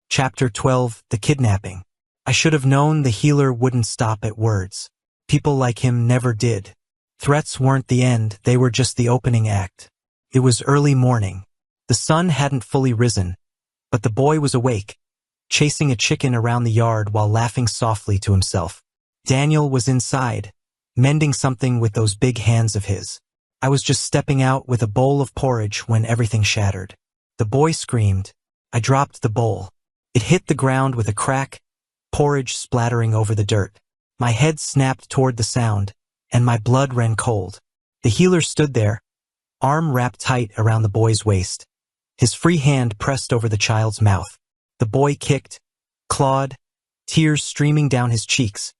Chapter 12, The Kidnapping. I should have known the healer wouldn't stop at words. People like him never did. Threats weren't the end, they were just the opening act. It was early morning. The sun hadn't fully risen, but the boy was awake, chasing a chicken around the yard while laughing softly to himself. Daniel was inside, mending something with those big hands of his. I was just stepping out with a bowl of porridge when everything shattered. The boy screamed. I dropped the bowl. It hit the ground with a crack, porridge splattering over the dirt. My head snapped toward the sound, and my blood ran cold. The healer stood there, arm wrapped tight around the boy's waist. His free hand pressed over the child's mouth. The boy kicked, clawed, tears streaming down his cheeks,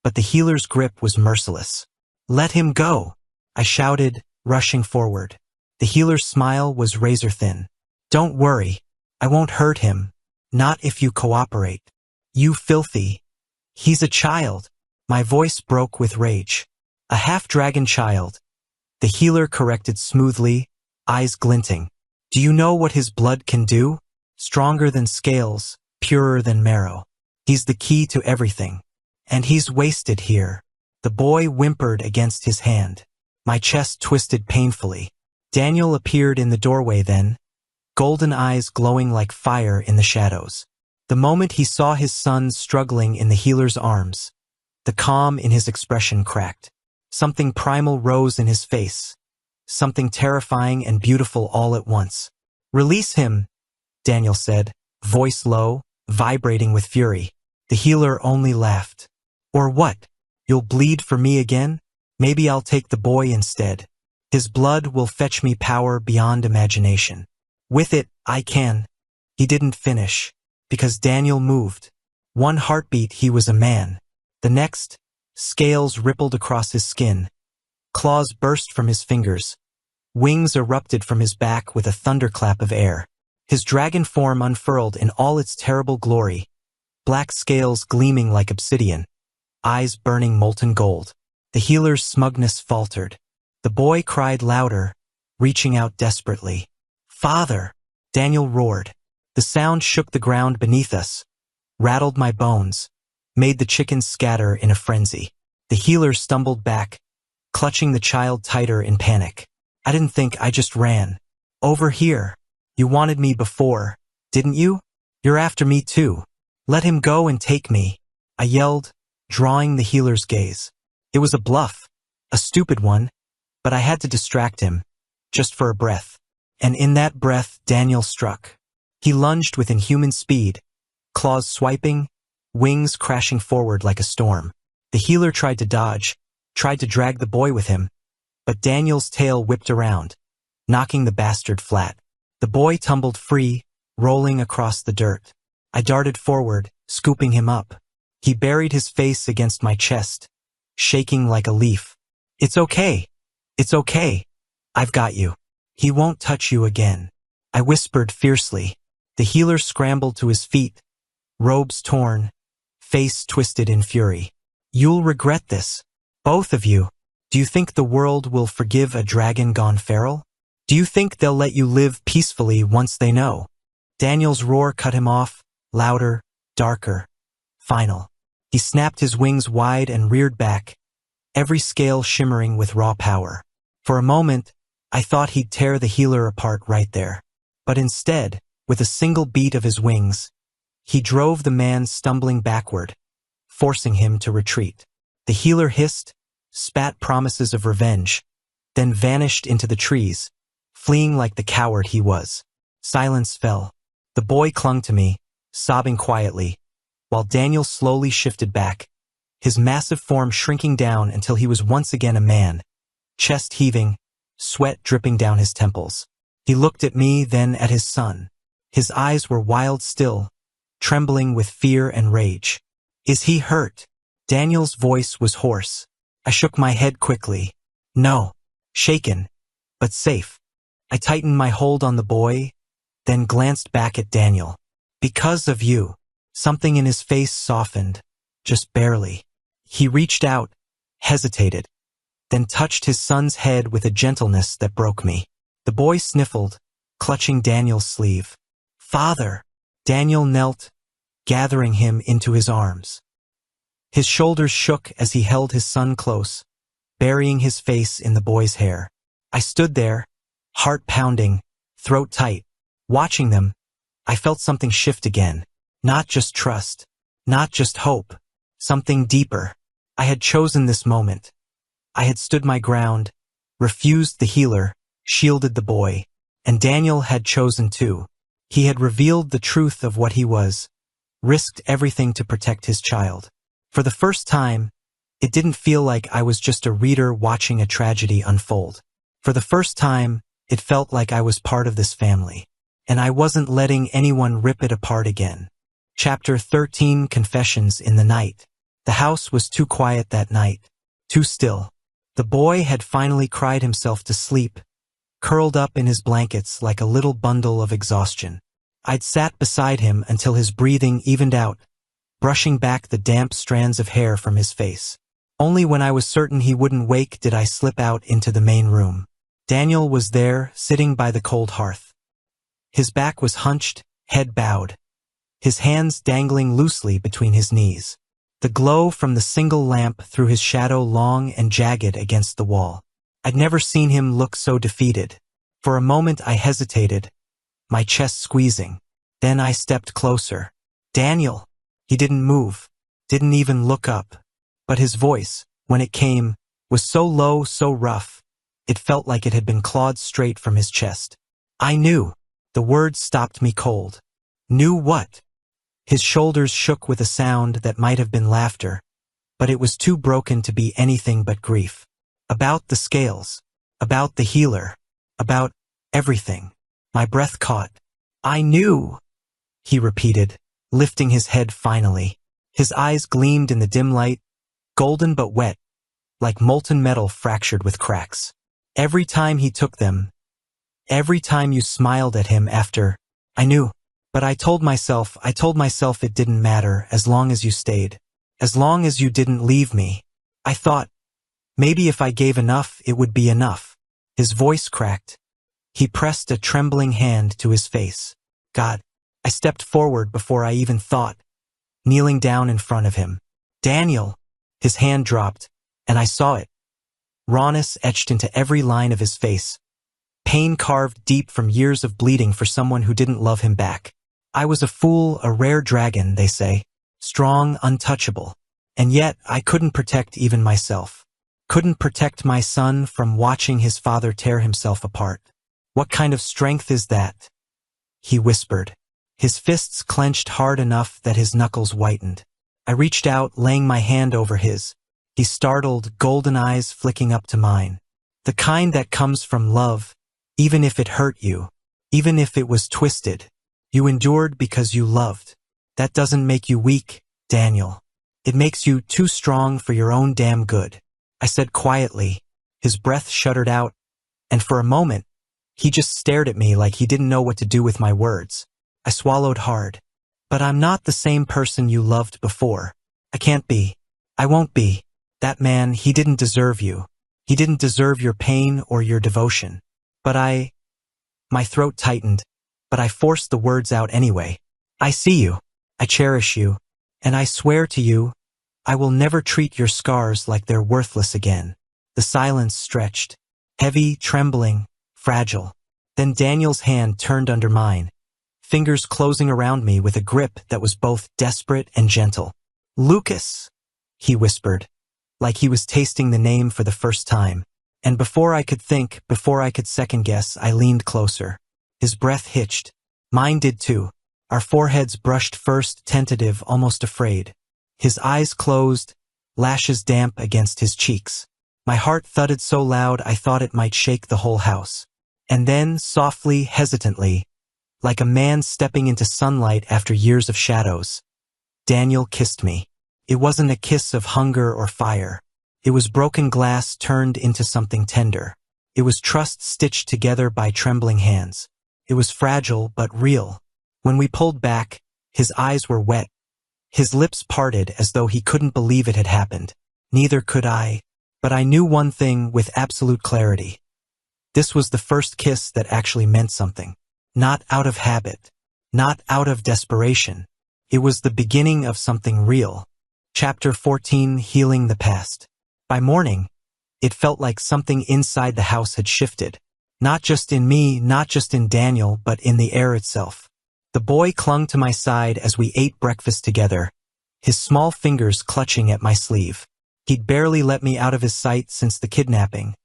but the healer's grip was merciless. Let him go, I shouted, rushing forward. The healer's smile was razor thin. Don't worry, I won't hurt him. Not if you cooperate. You filthy. He's a child. My voice broke with rage. A half-dragon child. The healer corrected smoothly, eyes glinting. Do you know what his blood can do? Stronger than scales, purer than marrow. He's the key to everything. And he's wasted here. The boy whimpered against his hand. My chest twisted painfully. Daniel appeared in the doorway then, golden eyes glowing like fire in the shadows. The moment he saw his son struggling in the healer's arms, the calm in his expression cracked. Something primal rose in his face, something terrifying and beautiful all at once. Release him, Daniel said, voice low, vibrating with fury. The healer only laughed. Or what? You'll bleed for me again? Maybe I'll take the boy instead. His blood will fetch me power beyond imagination. With it, I can. He didn't finish, because Daniel moved. One heartbeat, he was a man. The next, scales rippled across his skin. Claws burst from his fingers. Wings erupted from his back with a thunderclap of air. His dragon form unfurled in all its terrible glory, black scales gleaming like obsidian, eyes burning molten gold. The healer's smugness faltered. The boy cried louder, reaching out desperately. Father! Daniel roared. The sound shook the ground beneath us, rattled my bones, made the chickens scatter in a frenzy. The healer stumbled back, clutching the child tighter in panic. I didn't think, I just ran. Over here. You wanted me before, didn't you? You're after me too. Let him go and take me, I yelled, drawing the healer's gaze. It was a bluff, a stupid one, but I had to distract him, just for a breath. And in that breath, Daniel struck. He lunged with inhuman speed, claws swiping, wings crashing forward like a storm. The healer tried to dodge, tried to drag the boy with him, but Daniel's tail whipped around, knocking the bastard flat. The boy tumbled free, rolling across the dirt. I darted forward, scooping him up. He buried his face against my chest, shaking like a leaf. It's okay. It's okay. I've got you. He won't touch you again. I whispered fiercely. The healer scrambled to his feet, robes torn, face twisted in fury. You'll regret this. Both of you. Do you think the world will forgive a dragon gone feral? Do you think they'll let you live peacefully once they know? Daniel's roar cut him off, louder, darker, final. He snapped his wings wide and reared back, every scale shimmering with raw power. For a moment, I thought he'd tear the healer apart right there. But instead, with a single beat of his wings, he drove the man stumbling backward, forcing him to retreat. The healer hissed, spat promises of revenge, then vanished into the trees, fleeing like the coward he was. Silence fell. The boy clung to me, sobbing quietly, while Daniel slowly shifted back, his massive form shrinking down until he was once again a man, chest heaving, sweat dripping down his temples. He looked at me, then at his son. His eyes were wild still, trembling with fear and rage. "Is he hurt?" Daniel's voice was hoarse. I shook my head quickly. "No." Shaken, but safe. I tightened my hold on the boy, then glanced back at Daniel. "Because of you." Something in his face softened, just barely. He reached out, hesitated, then touched his son's head with a gentleness that broke me. The boy sniffled, clutching Daniel's sleeve. "Father!" Daniel knelt, gathering him into his arms. His shoulders shook as he held his son close, burying his face in the boy's hair. I stood there, heart pounding, throat tight. Watching them, I felt something shift again. Not just trust, not just hope, something deeper. I had chosen this moment. I had stood my ground, refused the healer, shielded the boy, and Daniel had chosen too. He had revealed the truth of what he was, risked everything to protect his child. For the first time, it didn't feel like I was just a reader watching a tragedy unfold. For the first time, it felt like I was part of this family, and I wasn't letting anyone rip it apart again. Chapter 13, Confessions in the Night. The house was too quiet that night, too still. The boy had finally cried himself to sleep, curled up in his blankets like a little bundle of exhaustion. I'd sat beside him until his breathing evened out, brushing back the damp strands of hair from his face. Only when I was certain he wouldn't wake did I slip out into the main room. Daniel was there, sitting by the cold hearth. His back was hunched, head bowed, his hands dangling loosely between his knees. The glow from the single lamp threw his shadow long and jagged against the wall. I'd never seen him look so defeated. For a moment I hesitated, my chest squeezing. Then I stepped closer. "Daniel!" He didn't move, didn't even look up. But his voice, when it came, was so low, so rough, it felt like it had been clawed straight from his chest. "I knew." The words stopped me cold. "Knew what?" His shoulders shook with a sound that might have been laughter, but it was too broken to be anything but grief. "About the scales. About the healer. About everything." My breath caught. "I knew," he repeated, lifting his head finally. His eyes gleamed in the dim light, golden but wet, like molten metal fractured with cracks. "Every time he took them, every time you smiled at him after, I knew. But I told myself it didn't matter as long as you stayed, as long as you didn't leave me. I thought, maybe if I gave enough, it would be enough." His voice cracked. He pressed a trembling hand to his face. "God." I stepped forward before I even thought, kneeling down in front of him. "Daniel." His hand dropped, and I saw it. Rawness etched into every line of his face. Pain carved deep from years of bleeding for someone who didn't love him back. I was a fool, a rare dragon, they say. Strong, untouchable. And yet, I couldn't protect even myself. Couldn't protect my son from watching his father tear himself apart. "What kind of strength is that?" he whispered. His fists clenched hard enough that his knuckles whitened. I reached out, laying my hand over his. He startled, golden eyes flicking up to mine. "The kind that comes from love, even if it hurt you, even if it was twisted. You endured because you loved. That doesn't make you weak, Daniel. It makes you too strong for your own damn good," I said quietly. His breath shuddered out, and for a moment, he just stared at me like he didn't know what to do with my words. I swallowed hard. "But I'm not the same person you loved before. I can't be. I won't be. That man, he didn't deserve you. He didn't deserve your pain or your devotion. But My throat tightened, but I forced the words out anyway. "I see you. I cherish you. And I swear to you, I will never treat your scars like they're worthless again." The silence stretched, heavy, trembling, fragile. Then Daniel's hand turned under mine, fingers closing around me with a grip that was both desperate and gentle. Lucas, he whispered, like he was tasting the name for the first time. And before I could think, before I could second-guess, I leaned closer. His breath hitched. Mine did too. Our foreheads brushed first, tentative, almost afraid. His eyes closed, lashes damp against his cheeks. My heart thudded so loud I thought it might shake the whole house. And then, softly, hesitantly, like a man stepping into sunlight after years of shadows, Daniel kissed me. It wasn't a kiss of hunger or fire. It was broken glass turned into something tender. It was trust stitched together by trembling hands. It was fragile but real. When we pulled back, his eyes were wet. His lips parted as though he couldn't believe it had happened. Neither could I. But I knew one thing with absolute clarity. This was the first kiss that actually meant something. Not out of habit. Not out of desperation. It was the beginning of something real. Chapter 14, Healing the Past. By morning, it felt like something inside the house had shifted. Not just in me, not just in Daniel, but in the air itself. The boy clung to my side as we ate breakfast together, his small fingers clutching at my sleeve. He'd barely let me out of his sight since the kidnapping,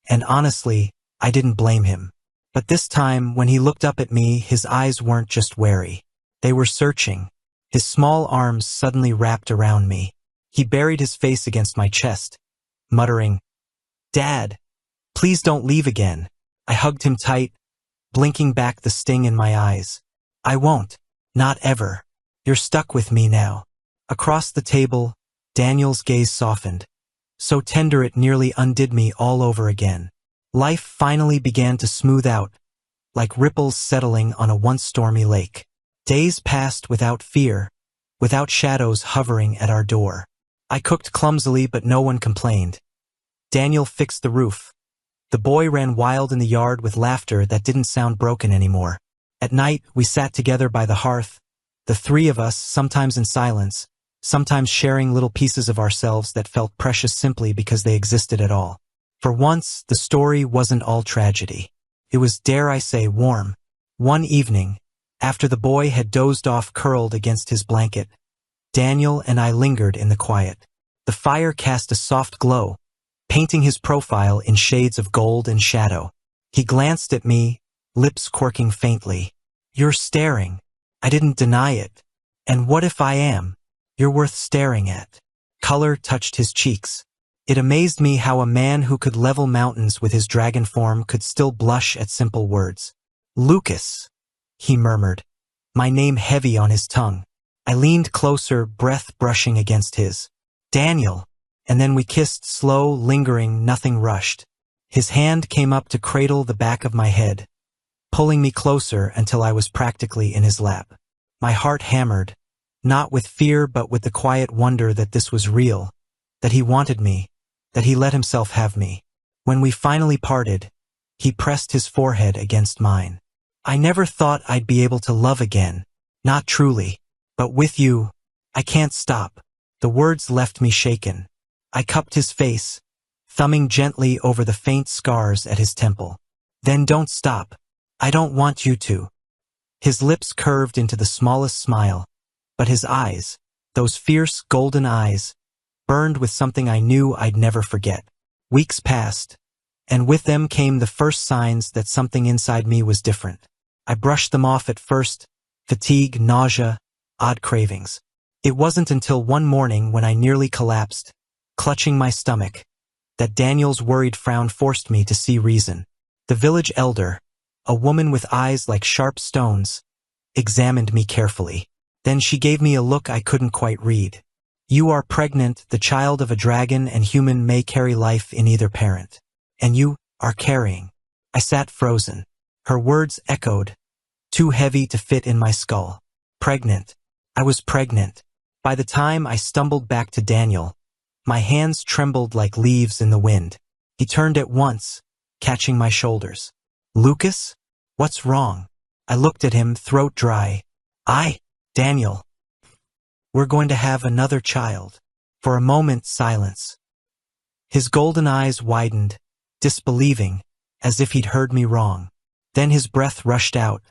and honestly, I didn't blame him. But this time, when he looked up at me, his eyes weren't just wary. They were searching. His small arms suddenly wrapped around me. He buried his face against my chest, muttering, "Dad, please don't leave again." I hugged him tight, blinking back the sting in my eyes. "I won't. Not ever. You're stuck with me now." Across the table, Daniel's gaze softened, so tender it nearly undid me all over again. Life finally began to smooth out, like ripples settling on a once stormy lake. Days passed without fear, without shadows hovering at our door. I cooked clumsily, but no one complained. Daniel fixed the roof. The boy ran wild in the yard with laughter that didn't sound broken anymore. At night, we sat together by the hearth, the three of us, sometimes in silence, sometimes sharing little pieces of ourselves that felt precious simply because they existed at all. For once, the story wasn't all tragedy. It was, dare I say, warm. One evening, after the boy had dozed off curled against his blanket, Daniel and I lingered in the quiet. The fire cast a soft glow, painting his profile in shades of gold and shadow. He glanced at me, lips quirking faintly. "You're staring." I didn't deny it. "And what if I am? You're worth staring at." Color touched his cheeks. It amazed me how a man who could level mountains with his dragon form could still blush at simple words. "Lucas," he murmured, my name heavy on his tongue. I leaned closer, breath brushing against his. "Daniel." And then we kissed, slow, lingering, nothing rushed. His hand came up to cradle the back of my head, pulling me closer until I was practically in his lap. My heart hammered, not with fear but with the quiet wonder that this was real, that he wanted me, that he let himself have me. When we finally parted, he pressed his forehead against mine. "I never thought I'd be able to love again. Not truly. But with you, I can't stop." The words left me shaken. I cupped his face, thumbing gently over the faint scars at his temple. "Then don't stop. I don't want you to." His lips curved into the smallest smile, but his eyes, those fierce golden eyes, burned with something I knew I'd never forget. Weeks passed, and with them came the first signs that something inside me was different. I brushed them off at first, fatigue, nausea, odd cravings. It wasn't until one morning when I nearly collapsed, clutching my stomach, that Daniel's worried frown forced me to see reason. The village elder, a woman with eyes like sharp stones, examined me carefully. Then she gave me a look I couldn't quite read. "You are pregnant, the child of a dragon and human may carry life in either parent. And you are carrying." I sat frozen. Her words echoed, too heavy to fit in my skull. Pregnant. I was pregnant. By the time I stumbled back to Daniel, my hands trembled like leaves in the wind. He turned at once, catching my shoulders. "Lucas? What's wrong?" I looked at him, throat dry. Daniel. "We're going to have another child." For a moment, silence. His golden eyes widened, disbelieving, as if he'd heard me wrong. Then his breath rushed out,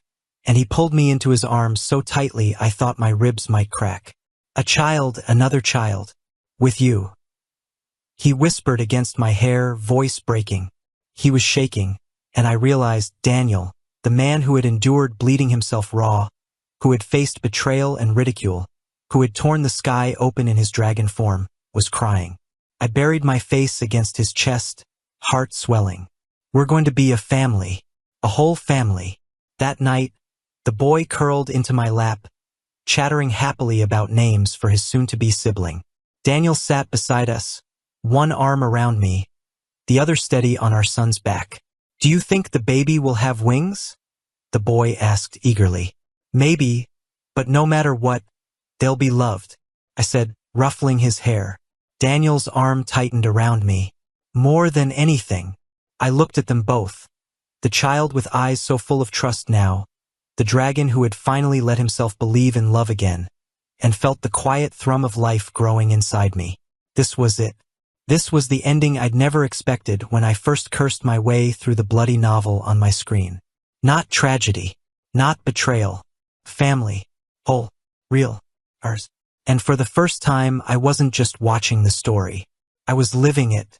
and he pulled me into his arms so tightly I thought my ribs might crack. A child, another child. With you. He whispered against my hair, voice breaking. He was shaking, and I realized Daniel, the man who had endured bleeding himself raw, who had faced betrayal and ridicule, who had torn the sky open in his dragon form, was crying. I buried my face against his chest, heart swelling. We're going to be a family. A whole family. That night, the boy curled into my lap, chattering happily about names for his soon-to-be sibling. Daniel sat beside us, one arm around me, the other steady on our son's back. Do you think the baby will have wings? The boy asked eagerly. Maybe, but no matter what, they'll be loved, I said, ruffling his hair. Daniel's arm tightened around me. More than anything. I looked at them both. The child with eyes so full of trust now, the dragon who had finally let himself believe in love again, and felt the quiet thrum of life growing inside me. This was it. This was the ending I'd never expected when I first cursed my way through the bloody novel on my screen. Not tragedy, not betrayal. Family. Whole. Real. Ours. And for the first time, I wasn't just watching the story. I was living it.